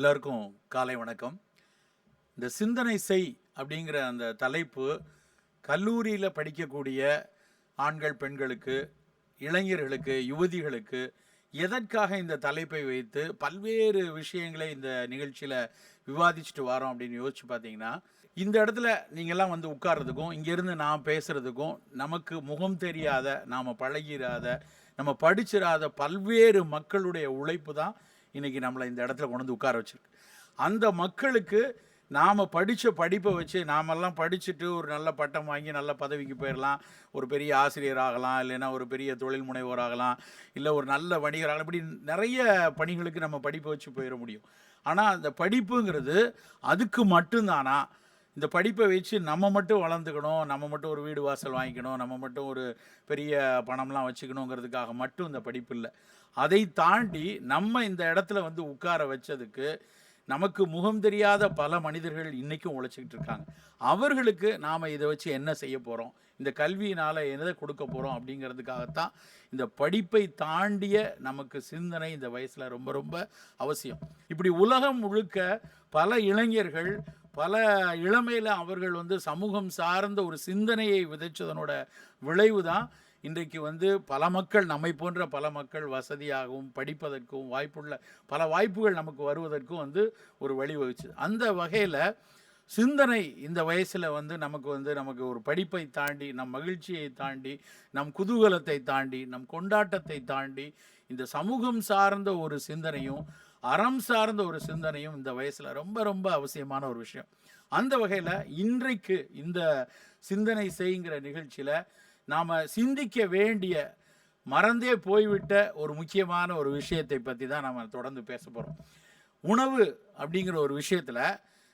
எல்லாருக்கும் காலை வணக்கம். இந்த சிந்தனை செய் அப்படிங்கிற அந்த தலைப்பு கல்லூரியில் படிக்கக்கூடிய ஆண்கள், பெண்களுக்கு, இளைஞர்களுக்கு, யுவதிகளுக்கு எதற்காக இந்த தலைப்பை வைத்து பல்வேறு விஷயங்களை இந்த நிகழ்ச்சியில் விவாதிச்சுட்டு வரோம் அப்படின்னு யோசிச்சு பார்த்தீங்கன்னா, இந்த இடத்துல நீங்கள்லாம் வந்து உட்கார்றதுக்கும், இங்கேருந்து நான் பேசுகிறதுக்கும், நமக்கு முகம் தெரியாத, நாம் பழகிராத, நம்ம படிச்சிராத பல்வேறு மக்களுடைய உழைப்பு தான் இன்றைக்கி நம்மளை இந்த இடத்துல கொண்டு வந்து உட்கார வச்சுருக்கு. அந்த மக்களுக்கு நாம் படித்த படிப்பை வச்சு நாமெல்லாம் படிச்சுட்டு ஒரு நல்ல பட்டம் வாங்கி நல்ல பதவிக்கு போயிடலாம். ஒரு பெரிய ஆசிரியர் ஆகலாம், இல்லைன்னா ஒரு பெரிய தொழில் முனைவோர் ஆகலாம், இல்லை ஒரு நல்ல வணிகர் ஆகலாம். இப்படி நிறைய பணிகளுக்கு நம்ம படிப்பை வச்சு போயிட முடியும். ஆனால் அந்த படிப்புங்கிறது அதுக்கு மட்டும்தானா? இந்த படிப்பை வச்சு நம்ம மட்டும் வளர்ந்துக்கணும், நம்ம மட்டும் ஒரு வீடு வாசல் வாங்கிக்கணும், நம்ம மட்டும் ஒரு பெரிய பணம்லாம் வச்சுக்கணுங்கிறதுக்காக மட்டும் இந்த படிப்பு இல்லை. அதை தாண்டி நம்ம இந்த இடத்துல வந்து உட்கார வச்சதுக்கு நமக்கு முகம் தெரியாத பல மனிதர்கள் இன்றைக்கும் உழைச்சிக்கிட்டு இருக்காங்க. அவர்களுக்கு நாம் இதை வச்சு என்ன செய்ய போகிறோம், இந்த கல்வியினால் எதை கொடுக்க போகிறோம் அப்படிங்கிறதுக்காகத்தான் இந்த படிப்பை தாண்டிய நமக்கு சிந்தனை இந்த வயசில் ரொம்ப ரொம்ப அவசியம். இப்படி உலகம் முழுக்க பல இளைஞர்கள் பல இளமையில் அவர்கள் வந்து சமூகம் சார்ந்த ஒரு சிந்தனையை விதைச்சதனோட விளைவு தான் இன்றைக்கு வந்து பல மக்கள், நம்மை போன்ற பல மக்கள் வசதியாகவும் படிப்பதற்கும் வாய்ப்புள்ள பல வாய்ப்புகள் நமக்கு வருவதற்கும் வந்து ஒரு வழிவகுச்சு. அந்த வகையில் சிந்தனை இந்த வயசில் வந்து நமக்கு ஒரு படிப்பை தாண்டி, நம் மகிழ்ச்சியை தாண்டி, நம் குதூகலத்தை தாண்டி, நம் கொண்டாட்டத்தை தாண்டி இந்த சமூகம் சார்ந்த ஒரு சிந்தனையும் அறம் சார்ந்த ஒரு சிந்தனையும் இந்த வயசில் ரொம்ப ரொம்ப அவசியமான ஒரு விஷயம். அந்த வகையில் இன்றைக்கு இந்த சிந்தனை செய்கிற நிகழ்ச்சியில் நாம் சிந்திக்க வேண்டிய, மறந்தே போய்விட்ட ஒரு முக்கியமான ஒரு விஷயத்தை பற்றி தான் நம்ம தொடர்ந்து பேச போகிறோம். உணவு அப்படிங்கிற ஒரு விஷயத்தில்,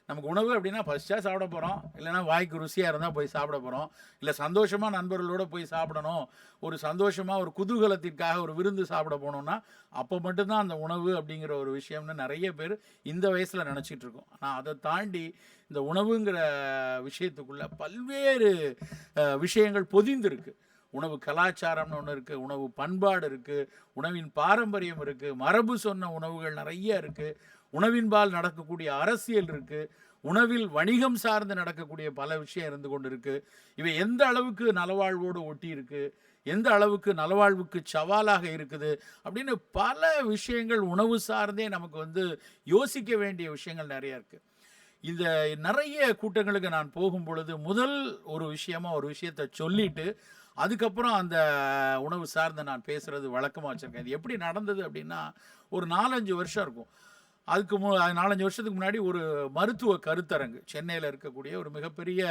நமக்கு உணவு அப்படின்னா ஃபஸ்ட்டாக சாப்பிட போகிறோம், இல்லைனா வாய்க்கு ருசியாக இருந்தால் போய் சாப்பிட போகிறோம், இல்லை சந்தோஷமாக நண்பர்களோடு போய் சாப்பிடணும், ஒரு சந்தோஷமாக ஒரு குதூகலத்திற்காக ஒரு விருந்து சாப்பிட போனோம்னா அப்போ மட்டும்தான் அந்த உணவு அப்படிங்கிற ஒரு விஷயம்னு நிறைய பேர் இந்த வயசில் நினச்சிட்டு இருக்கோம். ஆனால் அதை தாண்டி இந்த உணவுங்கிற விஷயத்துக்குள்ளே பல்வேறு விஷயங்கள் பொதிந்திருக்கு. உணவு கலாச்சாரம்னு ஒன்று இருக்குது, உணவு பண்பாடு இருக்குது, உணவின் பாரம்பரியம் இருக்குது, மரபு சொன்ன உணவுகள் நிறைய இருக்குது, உணவின்பால் நடக்கக்கூடிய அரசியல் இருக்குது, உணவில் வணிகம் சார்ந்து நடக்கக்கூடிய பல விஷயம் இருந்து கொண்டு இருக்குது. இவை எந்த அளவுக்கு நலவாழ்வோடு ஒட்டி இருக்குது, எந்த அளவுக்கு நலவாழ்வுக்கு சவாலாக இருக்குது அப்படின்னு பல விஷயங்கள் உணவு சார்ந்தே நமக்கு வந்து யோசிக்க வேண்டிய விஷயங்கள் நிறையா இருக்குது. இந்த நிறைய கூட்டங்களுக்கு நான் போகும் பொழுது முதல் ஒரு விஷயத்தை சொல்லிட்டு அதுக்கப்புறம் அந்த உணவு சார்ந்து நான் பேசுகிறது வழக்கமாக வச்சுருக்கேன். இது எப்படி நடந்தது அப்படின்னா, ஒரு 4-5 வருஷம் இருக்கும். அதுக்கு 4-5 வருஷத்துக்கு முன்னாடி ஒரு மருத்துவ கருத்தரங்கு, சென்னையில் இருக்கக்கூடிய ஒரு மிகப்பெரிய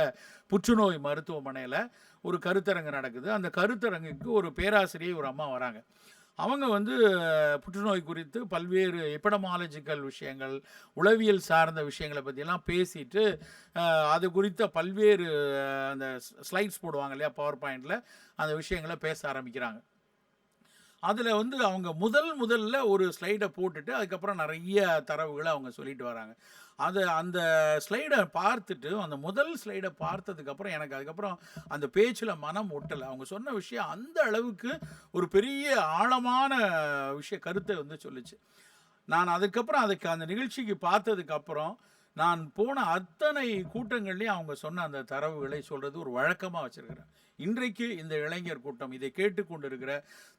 புற்றுநோய் மருத்துவமனையில் ஒரு கருத்தரங்கு நடக்குது. அந்த கருத்தரங்குக்கு ஒரு பேராசிரியை ஒரு அம்மா வராங்க. அவங்க வந்து புற்றுநோய் குறித்து பல்வேறு எபிடமாலஜிக்கல் விஷயங்கள், உளவியல் சார்ந்த விஷயங்களை பற்றியெல்லாம் பேசிட்டு, அது குறித்த பல்வேறு அந்த ஸ்லைட்ஸ் போடுவாங்க இல்லையா, பவர் பாயிண்டில் அந்த விஷயங்களை பேச ஆரம்பிக்கிறாங்க. அதில் வந்து அவங்க முதல்ல ஒரு ஸ்லைடை போட்டுட்டு அதுக்கப்புறம் நிறைய தரவுகளை அவங்க சொல்லிட்டு வராங்க. அந்த ஸ்லைடை பார்த்துட்டு, அந்த முதல் ஸ்லைடை பார்த்ததுக்கப்புறம் எனக்கு அதுக்கப்புறம் அந்த பேச்சில் மனம் ஒட்டலை. அவங்க சொன்ன விஷயம் அந்த அளவுக்கு ஒரு பெரிய ஆழமான கருத்தை வந்து சொல்லிச்சு. நான் அதுக்கப்புறம் அந்த நிகழ்ச்சிக்கு பார்த்ததுக்கப்புறம் நான் போன அத்தனை கூட்டங்கள்லையும் அவங்க சொன்ன அந்த தரவுகளை சொல்கிறது ஒரு வழக்கமாக வச்சுருக்கிறேன். இன்றைக்கு இந்த இளைஞர் கூட்டம் இதை கேட்டுக்கொண்டிருக்கிற,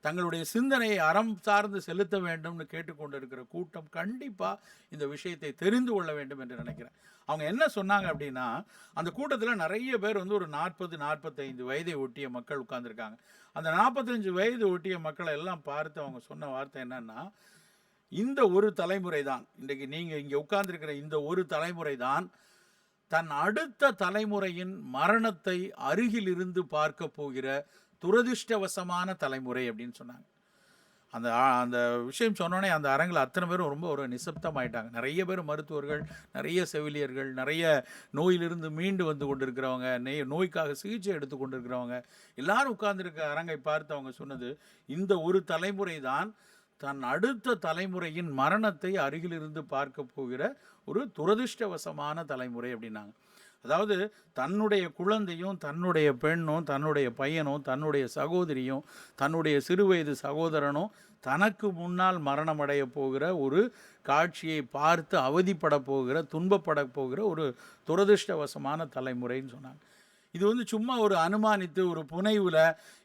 தங்களுடைய சிந்தனையை அறம் சார்ந்து செலுத்த வேண்டும்னு கேட்டுக்கொண்டிருக்கிற கூட்டம் கண்டிப்பாக இந்த விஷயத்தை தெரிந்து கொள்ள வேண்டும் என்று நினைக்கிறேன். அவங்க என்ன சொன்னாங்க அப்படின்னா, அந்த கூட்டத்தில் நிறைய பேர் வந்து ஒரு 40-45 வயதை ஒட்டிய மக்கள் உட்கார்ந்துருக்காங்க. அந்த 45 வயது ஒட்டிய மக்களை எல்லாம் பார்த்து அவங்க சொன்ன வார்த்தை என்னன்னா, இந்த ஒரு தலைமுறை தான், இன்றைக்கு நீங்கள் இங்கே உட்கார்ந்துருக்கிற இந்த ஒரு தலைமுறை தான் தன் அடுத்த தலைமுறையின் மரணத்தை அருகில் இருந்து பார்க்க போகிற துரதிருஷ்டவசமான தலைமுறை அப்படின்னு சொன்னாங்க. அந்த அந்த விஷயம் சொன்னோன்னே அந்த அரங்கில் அத்தனை பேரும் ரொம்ப ஒரு நிசப்தமாயிட்டாங்க. நிறைய பேர் மருத்துவர்கள், நிறைய செவிலியர்கள், நிறைய நோயிலிருந்து மீண்டு வந்து கொண்டிருக்கிறவங்க, நோய்க்காக சிகிச்சை எடுத்து கொண்டிருக்கிறவங்க எல்லாரும் உட்கார்ந்துருக்க அரங்கை பார்த்து அவங்க சொன்னது, இந்த ஒரு தலைமுறை தான் தன் அடுத்த தலைமுறையின் மரணத்தை அருகிலிருந்து பார்க்க போகிற ஒரு துரதிருஷ்டவசமான தலைமுறை அப்படின்னாங்க. அதாவது தன்னுடைய குழந்தையும் தன்னுடைய பெண்ணும் தன்னுடைய பையனும் தன்னுடைய சகோதரியும் தன்னுடைய சிறுவயது சகோதரனும் தனக்கு முன்னால் மரணமடைய போகிற ஒரு காட்சியை பார்த்து அவதிப்பட போகிற துன்பப்பட போகிற ஒரு துரதிருஷ்டவசமான தலைமுறைன்னு சொன்னாங்க. இது வந்து சும்மா ஒரு அனுமானித்து ஒரு புனைவில்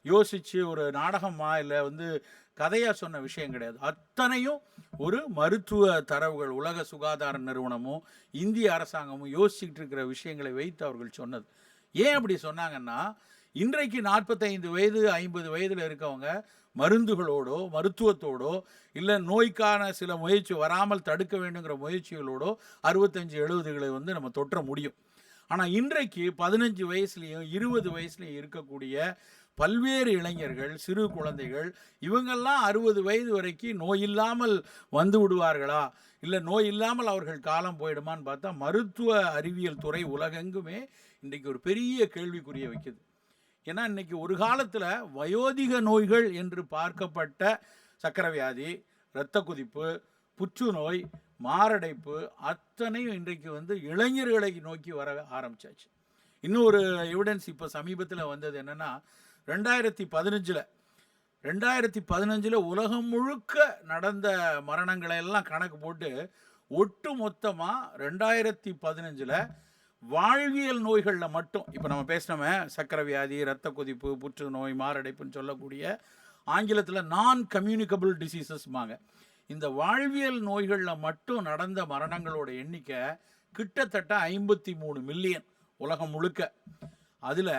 யோசித்து ஒரு நாடகமாக இல்லை வந்து கதையாக சொன்ன விஷயம் கிடையாது. அத்தனையும் ஒரு மருத்துவ தரவுகள் உலக சுகாதார நிறுவனமும் இந்திய அரசாங்கமும் யோசிச்சுட்டு இருக்கிற விஷயங்களை வைத்து அவர்கள் சொன்னது. ஏன் அப்படி சொன்னாங்கன்னா, இன்றைக்கு 45 வயது 50 வயதில் இருக்கவங்க மருந்துகளோடோ மருத்துவத்தோடோ இல்லை நோய்க்கான சில முயற்சி வராமல் தடுக்க வேண்டுங்கிற முயற்சிகளோடோ 65-70களை வந்து நம்ம தொற்ற முடியும். ஆனால் இன்றைக்கு 15 வயசுலேயும் 20 வயசுலேயும் இருக்கக்கூடிய பல்வேறு இளைஞர்கள், சிறு குழந்தைகள், இவங்கெல்லாம் 60 வயது வரைக்கும் நோய் இல்லாமல் வந்து விடுவார்களா, இல்லை நோய் இல்லாமல் அவர்கள் காலம் போயிடுமான்னு பார்த்தா மருத்துவ அறிவியல் துறை உலகெங்குமே இன்றைக்கு ஒரு பெரிய கேள்விக்குரிய வைக்குது. ஏன்னா இன்றைக்கி ஒரு காலத்தில் வயோதிக நோய்கள் என்று பார்க்கப்பட்ட சக்கரை வியாதி, இரத்த கொதிப்பு, புற்றுநோய், மாரடைப்பு அத்தனையும் இன்றைக்கு வந்து இளைஞர்களை நோக்கி வர ஆரம்பிச்சாச்சு. இன்னும் ஒரு எவிடன்ஸ் இப்போ சமீபத்தில் வந்தது என்னென்னா, 2015 உலகம் முழுக்க நடந்த மரணங்களை எல்லாம் கணக்கு போட்டு ஒட்டு மொத்தமாக 2015 வாழ்வியல் நோய்களில் மட்டும், இப்போ நம்ம பேசினோமே சக்கரை வியாதி, இரத்த கொதிப்பு, புற்றுநோய், மாரடைப்புன்னு சொல்லக்கூடிய ஆங்கிலத்தில் நான் கம்யூனிகபிள் டிசீசஸ்மாங்க, இந்த வாழ்வியல் நோய்களில் மட்டும் நடந்த மரணங்களோட எண்ணிக்கை கிட்டத்தட்ட 53 மில்லியன் உலகம் முழுக்க. அதில்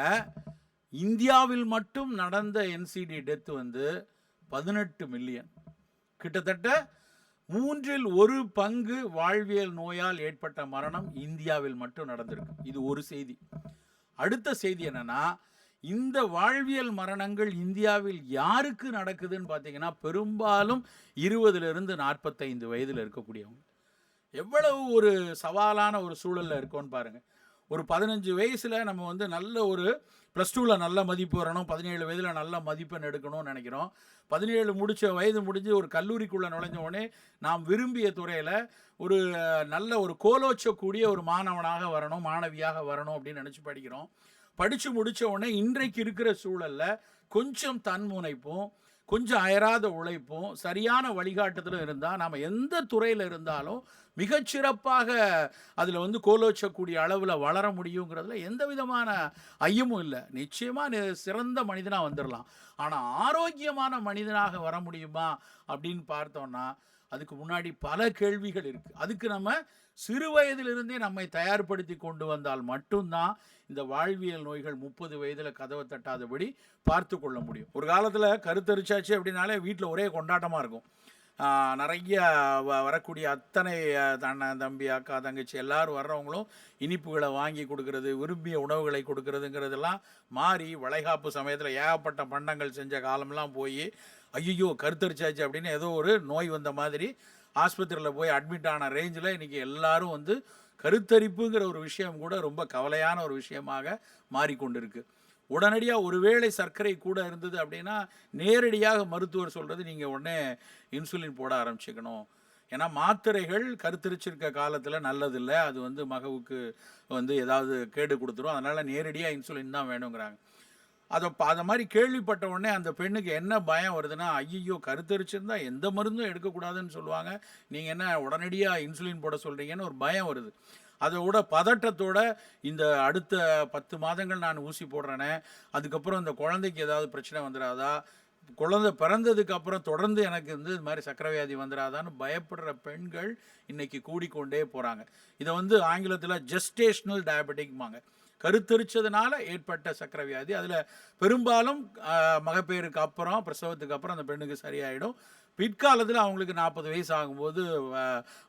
இந்தியாவில் மட்டும் நடந்த என்சிடி டெத் வந்து 18 மில்லியன். கிட்டத்தட்ட 1/3 பங்கு வாழ்வியல் நோயால் ஏற்பட்ட மரணம் இந்தியாவில் மட்டும் நடந்திருக்கு. இது ஒரு செய்தி. அடுத்த செய்தி என்னன்னா, இந்த வாழ்வியல் மரணங்கள் இந்தியாவில் யாருக்கு நடக்குதுன்னு பார்த்தீங்கன்னா, பெரும்பாலும் 20லிருந்து 45 வயதில் இருக்கக்கூடியவங்க. எவ்வளவு ஒரு சவாலான ஒரு சூழலில் இருக்கோன்னு பாருங்கள். ஒரு 15 வயசில் நம்ம வந்து நல்ல ஒரு +2ல் நல்ல மதிப்பு வரணும், 17 வயதில் நல்ல மதிப்பெண் எடுக்கணும்னு நினைக்கிறோம். 17 வயது முடிஞ்சு ஒரு கல்லூரிக்குள்ளே நுழைஞ்ச உடனே நாம் விரும்பிய துறையில் ஒரு நல்ல ஒரு கோலோச்சக்கூடிய ஒரு மாணவனாக வரணும், மாணவியாக வரணும் அப்படின்னு நினச்சி படிக்கிறோம். படித்து முடித்த உடனே இன்றைக்கு இருக்கிற சூழலில் கொஞ்சம் தன்முனைப்பும் கொஞ்சம் அயராத உழைப்பும் சரியான வழிகாட்டுதலும் இருந்தால் நாம் எந்த துறையில் இருந்தாலும் மிகச்சிறப்பாக அதில் வந்து கோலோச்சக்கூடிய அளவில் வளர முடியுங்கிறதுல எந்த விதமான ஐயமும் இல்லை. நிச்சயமாக சிறந்த மனிதனாக வந்துடலாம். ஆனால் ஆரோக்கியமான மனிதனாக வர முடியுமா அப்படின்னு பார்த்தோன்னா அதுக்கு முன்னாடி பல கேள்விகள் இருக்குது. அதுக்கு நம்ம சிறு வயதிலிருந்தே நம்மை தயார்படுத்தி கொண்டு வந்தால் மட்டும்தான் இந்த வாழ்வியல் நோய்கள் 30 வயதில் கதவை தட்டாதபடி பார்த்து கொள்ள முடியும். ஒரு காலத்தில் கருத்தரிச்சாச்சு அப்படின்னாலே வீட்டில் ஒரே கொண்டாட்டமாக இருக்கும். நிறைய வரக்கூடிய அத்தனை அண்ணன் தம்பி அக்கா தங்கச்சி எல்லோரும் வர்றவங்களும் இனிப்புகளை வாங்கி கொடுக்கறது, விரும்பிய உணவுகளை கொடுக்கறதுங்கிறதெல்லாம் மாறி வளைகாப்பு சமயத்தில் ஏகப்பட்ட பண்டங்கள் செஞ்ச காலம்லாம் போய் ஐயோ கருத்தரிச்சாச்சு அப்படின்னு ஏதோ ஒரு நோய் வந்த மாதிரி ஆஸ்பத்திரியில் போய் அட்மிட் ஆன ரேஞ்சில் இன்றைக்கி எல்லாரும் வந்து கருத்தரிப்புங்கிற ஒரு விஷயம் கூட ரொம்ப கவலையான ஒரு விஷயமாக மாறிக்கொண்டிருக்கு. உடனடியாக ஒருவேளை சர்க்கரை கூட இருந்தது அப்படின்னா நேரடியாக மருத்துவர் சொல்கிறது நீங்கள் உடனே இன்சுலின் போட ஆரம்பிச்சுக்கணும். ஏன்னா மாத்திரைகள் கருத்தரிச்சிருக்க காலத்தில் நல்லதில்லை, அது வந்து மகவுக்கு வந்து ஏதாவது கேடு கொடுத்துரும், அதனால் நேரடியாக இன்சுலின் தான் வேணுங்கிறாங்க. அதை மாதிரி கேள்விப்பட்ட உடனே அந்த பெண்ணுக்கு என்ன பயம் வருதுன்னா, ஐயோ கருத்தரிச்சிருந்தா எந்த மருந்தும் எடுக்கக்கூடாதுன்னு சொல்லுவாங்க, நீங்கள் என்ன உடனடியாக இன்சுலின் போட சொல்கிறீங்கன்னு ஒரு பயம் வருது. அதோட பதட்டத்தோட இந்த அடுத்த 10 மாதங்கள் நான் ஊசி போடுறேனே, அதுக்கப்புறம் இந்த குழந்தைக்கு ஏதாவது பிரச்சனை வந்துடாதா, குழந்தை பிறந்ததுக்கு அப்புறம் தொடர்ந்து எனக்கு வந்து இது மாதிரி சக்கரை வியாதி வந்துடாதான்னு பயப்படுற பெண்கள் இன்னைக்கு கூடிக்கொண்டே போகிறாங்க. இதை வந்து ஆங்கிலத்தில் ஜெஸ்டேஷனல் டயபெட்டிக்மாங்க, கருத்தரிச்சதுனால ஏற்பட்ட சக்கரை வியாதி. அதில் பெரும்பாலும் மகப்பேருக்கு அப்புறம் பிரசவத்துக்கு அப்புறம் அந்த பெண்ணுக்கு சரியாயிடும். பிற்காலத்தில் அவங்களுக்கு 40 வயசு ஆகும்போது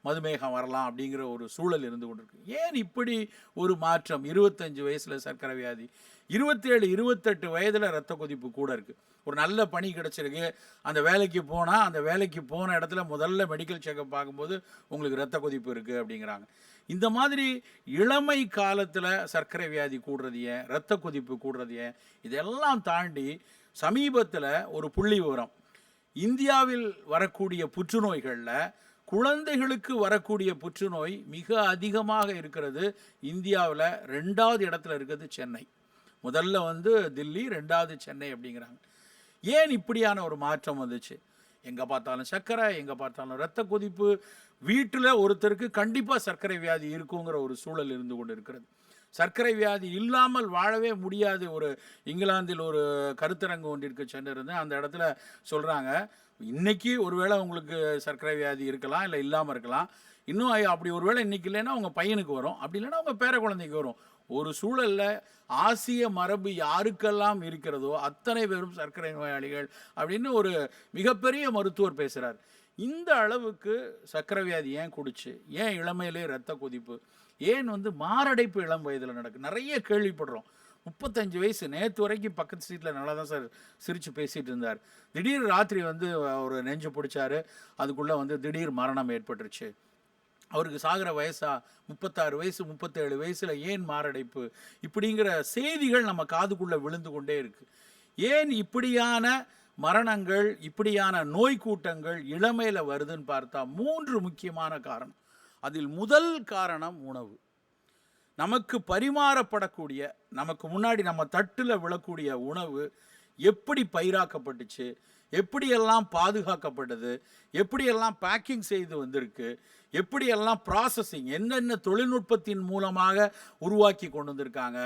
மதுமேகம் வரலாம் அப்படிங்கிற ஒரு சூழல் இருந்து கொண்டிருக்கு. ஏன் இப்படி ஒரு மாற்றம்? 25 வயசில் சர்க்கரை வியாதி, 27 28 வயதில் இரத்த கொதிப்பு கூட இருக்குது. ஒரு நல்ல பணி கிடச்சிருக்கு, அந்த வேலைக்கு போனால் அந்த வேலைக்கு போன இடத்துல முதல்ல மெடிக்கல் செக்கப் பார்க்கும்போது உங்களுக்கு இரத்த கொதிப்பு இருக்குது அப்படிங்கிறாங்க. இந்த மாதிரி இளமை காலத்தில் சர்க்கரை வியாதி கூடுறது ஏன், இரத்த கொதிப்பு கூடுறது ஏன், இதெல்லாம் தாண்டி சமீபத்தில் ஒரு புள்ளி விவரம், இந்தியாவில் வரக்கூடிய புற்றுநோய்களில் குழந்தைகளுக்கு வரக்கூடிய புற்றுநோய் மிக அதிகமாக இருக்கிறது இந்தியாவில். 2வது இடத்துல இருக்கிறது சென்னை. முதல்ல தில்லி, 2வது சென்னை அப்படிங்கிறாங்க. ஏன் இப்படியான ஒரு மாற்றம் வந்துச்சு? எங்கே பார்த்தாலும் சர்க்கரை, எங்கே பார்த்தாலும் இரத்த கொதிப்பு. வீட்டில் ஒருத்தருக்கு கண்டிப்பாக சர்க்கரை வியாதி இருக்குங்கிற ஒரு சூழல் இருந்து கொண்டு இருக்கிறது. சர்க்கரை வியாதி இல்லாமல் வாழவே முடியாது. ஒரு இங்கிலாந்தில் ஒரு கருத்தரங்கு ஒன்றிற்கு சென்றிருந்தேன். அந்த இடத்துல சொல்கிறாங்க, இன்றைக்கி ஒருவேளை உங்களுக்கு சர்க்கரை வியாதி இருக்கலாம், இல்லை இல்லாமல் இருக்கலாம். இன்னும் அப்படி ஒரு வேளை இன்றைக்கி இல்லைன்னா உங்கள் பையனுக்கு வரும், அப்படி இல்லைன்னா உங்கள் பேர குழந்தைக்கு வரும். ஒரு சூழலில் ஆசிய மரபு யாருக்கெல்லாம் இருக்கிறதோ அத்தனை பேரும் சர்க்கரை நோயாளிகள் அப்படின்னு ஒரு மிகப்பெரிய மருத்துவர் பேசுகிறார். இந்த அளவுக்கு சர்க்கரை வியாதி ஏன் கூடுச்சு? ஏன் இளமையிலே இரத்த கொதிப்பு? ஏன் மாரடைப்பு இளம் வயதில் நடக்குது? நிறைய கேள்விப்படுறோம். 35 வயசு, நேற்று வரைக்கும் பக்கத்து சீட்டில் நல்லா தான் சார் சிரித்து பேசிகிட்டு இருந்தார். திடீர் ராத்திரி ஒரு நெஞ்சு பிடிச்சாரு, அதுக்குள்ளே திடீர் மரணம் ஏற்பட்டுருச்சு. அவருக்கு சாகிற வயசா? 36 வயசு, 37 வயசில் ஏன் மாரடைப்பு? இப்படிங்கிற செய்திகள் நம்ம காதுக்குள்ளே விழுந்து கொண்டே இருக்குது. ஏன் இப்படியான மரணங்கள், இப்படியான நோய் கூட்டங்கள் இளமையில் வருதுன்னு பார்த்தா 3 முக்கியமான காரணம். அதில் முதல் காரணம் உணவு. நமக்கு பரிமாறப்படக்கூடிய, நமக்கு முன்னாடி நம்ம தட்டில் விழக்கூடிய உணவு எப்படி பயிராக்கப்பட்டுச்சு, எப்படியெல்லாம் பாதுகாக்கப்பட்டது, எப்படியெல்லாம் பேக்கிங் செய்து வந்திருக்கு, எப்படியெல்லாம் ப்ராசஸிங், என்னென்ன தொழில்நுட்பத்தின் மூலமாக உருவாக்கி கொண்டு வந்திருக்காங்க,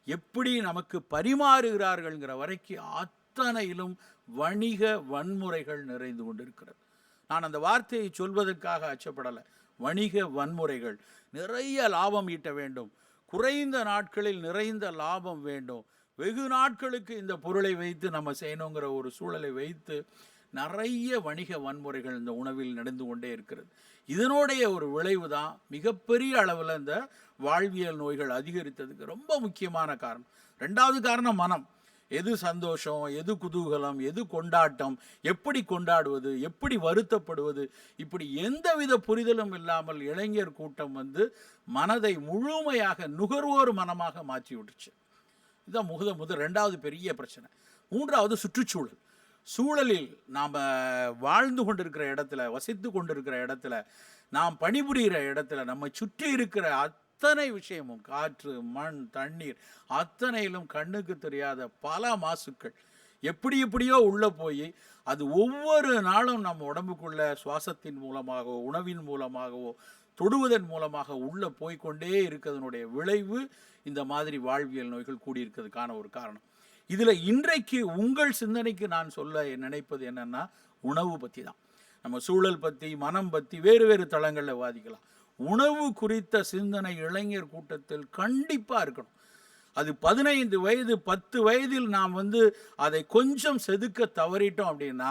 எப்படி நமக்கு பரிமாறுகிறார்கள்ங்கிற வரைக்கும் அத்தனையிலும் வணிக வன்முறைகள் நிறைந்து கொண்டிருக்கிறது. நான் அந்த வார்த்தையை சொல்வதற்காக அச்சப்படலை. வணிக வன்முறைகள். நிறைய லாபம் ஈட்ட வேண்டும், குறைந்த நாட்களில் நிறைந்த லாபம் வேண்டும், வெகு நாட்களுக்கு இந்த பொருளை வைத்து நம்ம செய்யணுங்கிற ஒரு சூழலை வைத்து நிறைய வணிக வன்முறைகள் இந்த உணவில் நடந்து கொண்டே இருக்கிறது. இதனுடைய ஒரு விளைவு தான் மிகப்பெரிய அளவில் இந்த வாழ்வியல் நோய்கள் அதிகரித்ததுக்கு ரொம்ப முக்கியமான காரணம். 2வது காரணம் மனம். எது சந்தோஷம், எது குதூகலம், எது கொண்டாட்டம், எப்படி கொண்டாடுவது, எப்படி வருத்தப்படுவது, இப்படி எந்தவித புரிதலும் இல்லாமல் இளைஞர் கூட்டம் மனதை முழுமையாக நுகர்வோர் மனமாக மாற்றி விட்டுச்சு. இதுதான் 2வது பெரிய பிரச்சனை. 3வது சுற்றுச்சூழல். சூழலில் நாம் வாழ்ந்து கொண்டிருக்கிற இடத்துல, வசித்து கொண்டிருக்கிற இடத்துல, நாம் பணிபுரிகிற இடத்துல, நம்ம சுற்றி இருக்கிற அத்தனை விஷயமும், காற்று, மண், தண்ணீர், அத்தனையிலும் கண்ணுக்கு தெரியாத பல மாசுக்கள் எப்படியோ உள்ளே போய் அது ஒவ்வொரு நாளும் நம்ம உடம்புக்குள்ள சுவாசத்தின் மூலமாகவோ, உணவின் மூலமாகவோ, தொடுவதன் மூலமாக உள்ளே போய்கொண்டே இருக்கிறதுனுடைய விளைவு இந்த மாதிரி வாழ்வியல் நோய்கள் கூடியிருக்கிறதுக்கான ஒரு காரணம். இதில் இன்றைக்கு உங்கள் சிந்தனைக்கு நான் சொல்ல நினைப்பது என்னென்னா, உணவு பற்றி தான். நம்ம சூழல் பற்றி, மனம் பற்றி வேறு தளங்களில் வாதிக்கலாம். உணவு குறித்த சிந்தனை இளைஞர் கூட்டத்தில் கண்டிப்பாக இருக்கணும். அது 15 வயது 10 வயதில் நாம் அதை கொஞ்சம் செதுக்க தவறிட்டோம் அப்படின்னா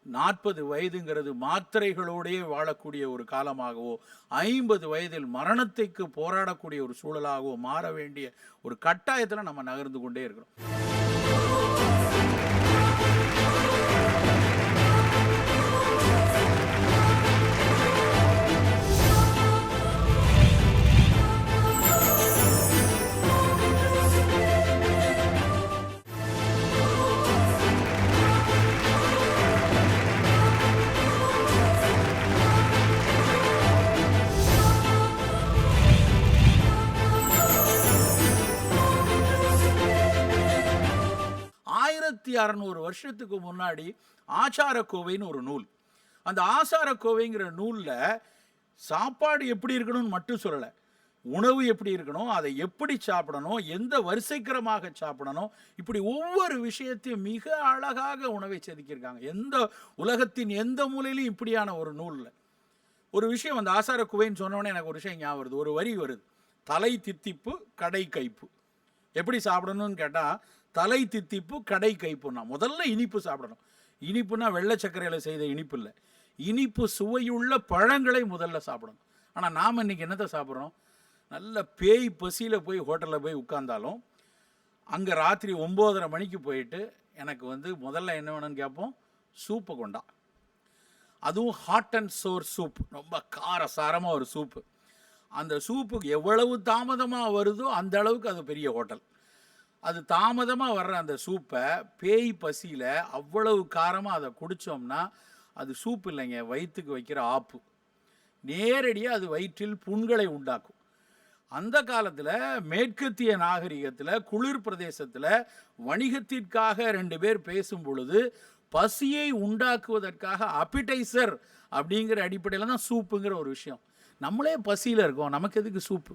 40 வயதுங்கிறது மாத்திரைகளோடையே வாழக்கூடிய ஒரு காலமாகவோ, 50 வயதில் மரணத்துக்கு போராடக்கூடிய ஒரு சூழலாகவோ மாற வேண்டிய ஒரு கட்டாயத்தில் நம்ம நகர்ந்து கொண்டே இருக்கிறோம். 1600 வருஷத்துக்கு முன்னாடி ஆச்சாரக்கோவைன்னு ஒரு நூல். அந்த ஆசாரக்கோவைங்கிற நூலில் சாப்பாடு எப்படி இருக்கணும்னு மட்டும் சொல்லலை, உணவு எப்படி இருக்கணும், அதை எப்படி சாப்பிடணும், எந்த வரிசைக்கிரமாக சாப்பிடணும், இப்படி ஒவ்வொரு விஷயத்தையும் மிக அழகாக உணவை செதுக்கியிருக்காங்க. உலகத்தின் எந்த மூலையிலும் இப்படியான ஒரு நூலில் ஒரு விஷயம். அந்த ஆசாரக்குவைன்னு சொன்னோன்னே எனக்கு ஒரு விஷயம் ஞாபகம் வருது. ஒரு வரி வருது, தலை தித்திப்பு கடை கைப்பு. எப்படி சாப்பிடணும்னு கேட்டால், தலை தித்திப்பு கடை கைப்புன்னா முதல்ல இனிப்பு சாப்பிடணும். இனிப்புனா வெள்ளை சர்க்கரையில் செய்த இனிப்பு இல்லை, இனிப்பு சுவையுள்ள பழங்களை முதல்ல சாப்பிடணும். ஆனால் நாம் இன்றைக்கி என்னத்தை சாப்பிட்றோம்? நல்ல பேய் பசியில் போய் ஹோட்டலில் போய் உட்கார்ந்தாலும் அங்கே ராத்திரி 9:30 மணிக்கு போயிட்டு எனக்கு முதல்ல என்ன வேணும்னு கேட்போம், சூப்பை கொண்டா. அதுவும் ஹாட் அண்ட் சோர் சூப், ரொம்ப காரசாரமாக ஒரு சூப்பு. அந்த சூப்புக்கு எவ்வளவு தாமதமாக வருதோ அந்த அளவுக்கு அது பெரிய ஹோட்டல். அது தாமதமாக வர்ற அந்த சூப்பை பேய் பசியில் அவ்வளவு காரமாக அதை குடித்தோம்னா அது சூப் இல்லைங்க, வயிற்றுக்கு வைக்கிற ஆப்பு. நேரடியாக அது வயிற்றில் புண்களை உண்டாக்கும். அந்த காலத்தில் மேற்கத்திய நாகரிகத்தில் குளிர் பிரதேசத்தில் வணிகத்திற்காக 2 பேர் பேசும் பொழுது பசியை உண்டாக்குவதற்காக அப்பிடைசர் அப்படிங்கிற அடிப்படையில் தான் சூப்புங்கிற ஒரு விஷயம். நம்மளே பசியில் இருக்கோம், நமக்கு எதுக்கு சூப்பு?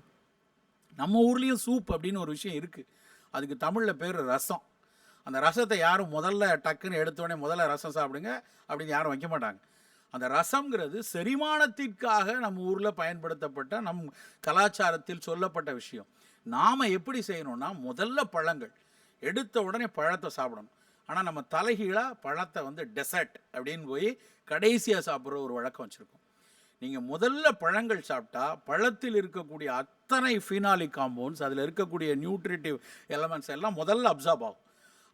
நம்ம ஊர்லேயும் சூப் அப்படின்னு ஒரு விஷயம் இருக்குது. அதுக்கு தமிழில் பேர் ரசம். அந்த ரசத்தை யாரும் முதல்ல டக்குன்னு எடுத்தோடனே முதல்ல ரசம் சாப்பிடுங்க அப்படின்னு யாரும் வைக்க மாட்டாங்க. அந்த ரசம்ங்கிறது செரிமானத்திற்காக நம்ம ஊரில் பயன்படுத்தப்பட்ட நம் கலாச்சாரத்தில் சொல்லப்பட்ட விஷயம். நாம் எப்படி செய்யணும்னா, முதல்ல பழங்கள் எடுத்த உடனே பழத்தை சாப்பிடணும். ஆனால் நம்ம தலைகீழாக பழத்தை வந்து டெசர்ட் அப்படின்னு போய் கடைசியாக சாப்பிட்ற ஒரு வழக்கம் வச்சுருக்கோம். நீங்கள் முதல்ல பழங்கள் சாப்பிட்டா பழத்தில் இருக்கக்கூடிய அத்தனை ஃபினாலிக் காம்பவுண்ட்ஸ், அதில் இருக்கக்கூடிய நியூட்ரிட்டிவ் எலமெண்ட்ஸ் எல்லாம் முதல்ல அப்சார்ப் ஆகும்.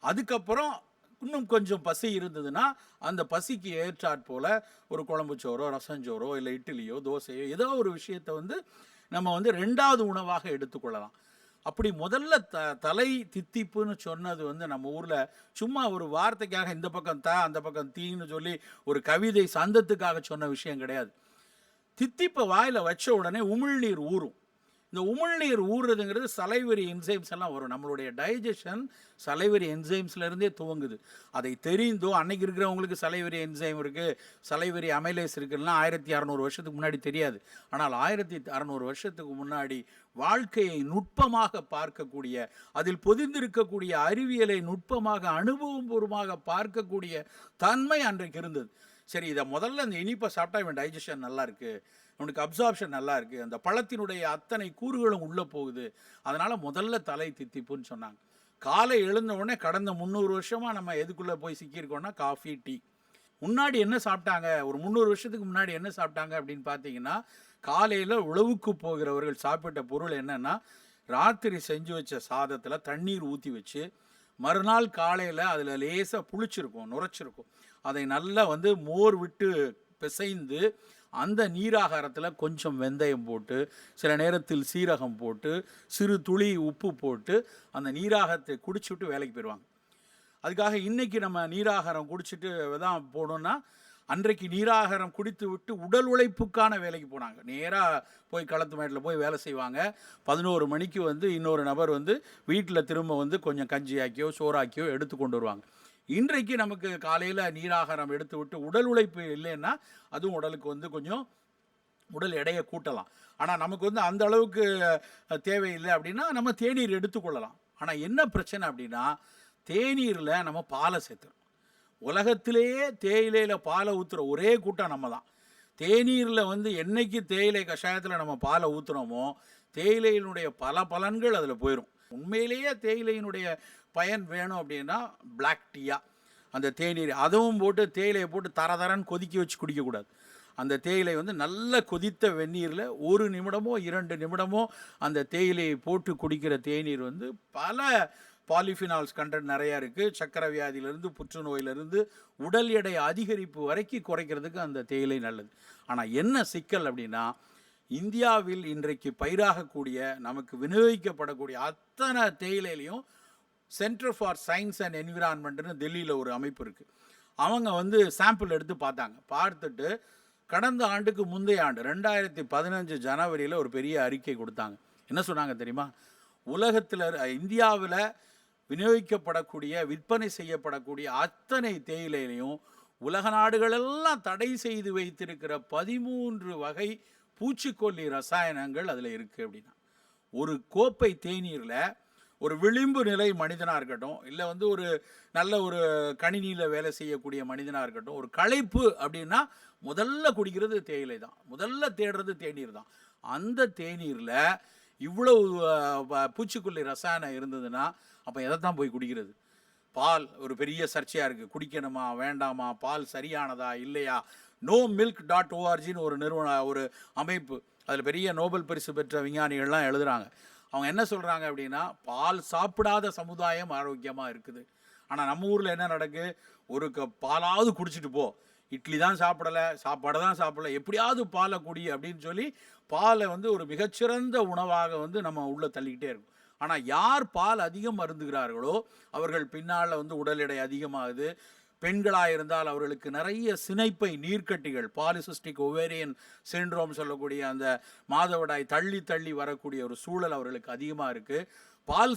அதுக்கப்புறம் இன்னும் கொஞ்சம் பசி இருந்ததுன்னா அந்த பசிக்கு ஏற்றாற் போல் ஒரு குழம்புச்சோறோ ரசஞ்சோறோ இல்லை இட்லியோ தோசையோ ஏதோ ஒரு விஷயத்தை வந்து நம்ம வந்து 2வது உணவாக எடுத்துக்கொள்ளலாம். அப்படி முதல்ல தலை தித்திப்புன்னு சொன்னது வந்து நம்ம ஊரில் சும்மா ஒரு வார்த்தைக்காக இந்த பக்கம் அந்த பக்கம் தீன்னு சொல்லி ஒரு கவிதை சந்தத்துக்காக சொன்ன விஷயம் கிடையாது. தித்திப்பை வாயில் வச்ச உடனே உமிழ்நீர் ஊறும். இந்த உமிழ்நீர் ஊறுறதுங்கிறது சலைவரி என்சைம்ஸ் எல்லாம் வரும். நம்மளுடைய டைஜஷன் சலைவரி என்சைம்ஸ்லேருந்தே துவங்குது. அதை தெரிந்தோ அன்னைக்கு இருக்கிறவங்களுக்கு சலைவரி என்சைம் இருக்குது, சலைவரி அமைலேஸ் இருக்குன்னா 1600 வருஷத்துக்கு முன்னாடி தெரியாது. ஆனால் 1600 வருஷத்துக்கு முன்னாடி வாழ்க்கையை நுட்பமாக பார்க்கக்கூடிய, அதில் பொதிந்திருக்கக்கூடிய அறிவியலை நுட்பமாக அனுபவபூர்வமாக பார்க்கக்கூடிய தன்மை அன்றைக்கு இருந்தது. சரி, இதை முதல்ல இந்த இனிப்பை சாப்பிட்டா இவன் டைஜஷன் நல்லா இருக்குது, அவனுக்கு அப்சார்ப்ஷன் நல்லா இருக்குது, அந்த பழத்தினுடைய அத்தனை கூறுகளும் உள்ளே போகுது, அதனால் முதல்ல தலை தித்திப்புன்னு சொன்னாங்க. காலை எழுந்த உடனே கடந்த 300 வருஷமாக நம்ம எதுக்குள்ளே போய் சிக்கியிருக்கோம்னா காஃபி டீ. முன்னாடி என்ன சாப்பிட்டாங்க, ஒரு 300 வருஷத்துக்கு முன்னாடி என்ன சாப்பிட்டாங்க அப்படின்னு பார்த்தீங்கன்னா, காலையில் உழவுக்கு போகிறவர்கள் சாப்பிட்ட பொருள் என்னென்னா, ராத்திரி செஞ்சு வச்ச சாதத்தில் தண்ணீர் ஊற்றி வச்சு மறுநாள் காலையில் அதில் லேசாக புளிச்சிருக்கும், நுரைச்சிருக்கும், அதை நல்லா வந்து மோர் விட்டு பிசைந்து அந்த நீராகாரத்தில் கொஞ்சம் வெந்தயம் போட்டு, சில நேரத்தில் சீரகம் போட்டு, சிறு துளி உப்பு போட்டு அந்த நீராகத்தை குடிச்சுட்டு வேலைக்கு போயிடுவாங்க. அதுக்காக இன்றைக்கி நம்ம நீராகாரம் குடிச்சிட்டு தான் போனோம்னா, அன்றைக்கு நீராகாரம் குடித்து விட்டு உடல் உழைப்புக்கான வேலைக்கு போனாங்க. நேராக போய் களத்து மேட்டில் போய் வேலை செய்வாங்க. 11 மணிக்கு வந்து இன்னொரு நபர் வந்து வீட்டில் திரும்ப வந்து கொஞ்சம் கஞ்சியாக்கியோ சோறாக்கியோ எடுத்து கொண்டு வருவாங்க. இன்றைக்கு நமக்கு காலையில் நீராகாரம் எடுத்து விட்டு உடல் உழைப்பு இல்லைன்னா அதுவும் உடலுக்கு வந்து கொஞ்சம் உடல் எடையை கூட்டலாம். ஆனால் நமக்கு வந்து அந்த அளவுக்கு தேவையில்லை அப்படின்னா நம்ம தேநீர் எடுத்துக்கொள்ளலாம். ஆனால் என்ன பிரச்சனை அப்படின்னா, தேநீரில் நம்ம பாலை சேர்த்துறோம். உலகத்திலேயே தேயிலையில் பாலை ஊற்றுற ஒரே கூட்டம் நம்ம தான். தேநீரில் வந்து என்னைக்கு தேயிலை கஷாயத்தில் நம்ம பாலை ஊற்றுறோமோ தேயிலையினுடைய பல பலன்கள் அதில் போயிடும். உண்மையிலேயே தேயிலையினுடைய பயன் வேணும் அப்படின்னா பிளாக் டீயா அந்த தேநீர் அதுவும் போட்டு தேயிலையை போட்டு தரன்னு கொதிக்க வச்சு குடிக்கக்கூடாது. அந்த தேயிலை வந்து நல்ல கொதித்த வெந்நீரில் 1 நிமிடமோ 2 நிமிடமோ அந்த தேயிலையை போட்டு குடிக்கிற தேநீர் வந்து பல பாலிஃபினால்ஸ் கண்டென்ட் நிறையா இருக்குது. சக்கரை வியாதியிலேருந்து புற்றுநோயிலிருந்து உடல் எடை அதிகரிப்பு வரைக்கும் குறைக்கிறதுக்கு அந்த தேயிலை நல்லது. ஆனால் என்ன சிக்கல் அப்படின்னா, இந்தியாவில் இன்றைக்கு பயிராகக்கூடிய நமக்கு விநியோகிக்கப்படக்கூடிய அத்தனை தேயிலையிலையும் சென்டர் ஃபார் சயின்ஸ் அண்ட் என்விரான்மெண்ட்னு டெல்லியில் ஒரு அமைப்பு இருக்குது. அவங்க வந்து சாம்பிள் எடுத்து பார்த்துட்டு கடந்த ஆண்டுக்கு முந்தைய ஆண்டு 2015 ஜனவரியில் ஒரு பெரிய அறிக்கை கொடுத்தாங்க. என்ன சொன்னாங்க தெரியுமா? உலகத்தில் இந்தியாவில் விநியோகிக்கப்படக்கூடிய விற்பனை செய்யப்படக்கூடிய அத்தனை தேயிலையிலையும் உலக நாடுகளெல்லாம் தடை செய்து வைத்திருக்கிற 13 வகை பூச்சிக்கொல்லி ரசாயனங்கள் அதில் இருக்குது. அப்படின்னா ஒரு கோப்பை தேநீரில் ஒரு விளிம்பு நிலை மனிதனாக இருக்கட்டும், இல்லை வந்து ஒரு நல்ல ஒரு கணினியில் வேலை செய்யக்கூடிய மனிதனாக இருக்கட்டும், ஒரு களைப்பு அப்படின்னா முதல்ல குடிக்கிறது தேயிலை தான், முதல்ல தேடுறது தேநீர் தான். அந்த தேநீரில் இவ்வளவு பூச்சிக்கொல்லி ரசாயனம் இருந்ததுன்னா அப்போ எதை தான் போய் குடிக்கிறது? பால் ஒரு பெரிய சர்ச்சையாக இருக்குது. குடிக்கணுமா வேண்டாமா, பால் சரியானதா இல்லையா? NoMilk.orgன்னு ஒரு அமைப்பு, அதில் பெரிய நோபல் பரிசு பெற்ற விஞ்ஞானிகள்லாம் எழுதுகிறாங்க. அவங்க என்ன சொல்கிறாங்க அப்படின்னா, பால் சாப்பிடாத சமுதாயம் ஆரோக்கியமாக இருக்குது. ஆனால் நம்ம ஊரில் என்ன நடக்குது? ஒரு பாலாவது குடிச்சிட்டு போ, இட்லி தான் சாப்பிடலை, சாப்பாடு தான் சாப்பிடலை, எப்படியாவது பாலை குடி அப்படின்னு சொல்லி பாலை வந்து ஒரு மிகச்சிறந்த உணவாக வந்து நம்ம உள்ளே தள்ளிக்கிட்டே இருக்கும். ஆனால் யார் பால் அதிகம் அருந்துகிறார்களோ அவர்கள் பின்னால் வந்து உடல் எடை அதிகமாகுது, பெண்களாக இருந்தால் அவர்களுக்கு நிறைய சினைப்பை நீர்க்கட்டிகள், பாலிசிஸ்டிக் ஒவேரியன் சிண்ட்ரோம் சொல்லக்கூடிய அந்த மாதவிடாய் தள்ளி தள்ளி வரக்கூடிய ஒரு சூழல் அவர்களுக்கு அதிகமாக இருக்குது. பால்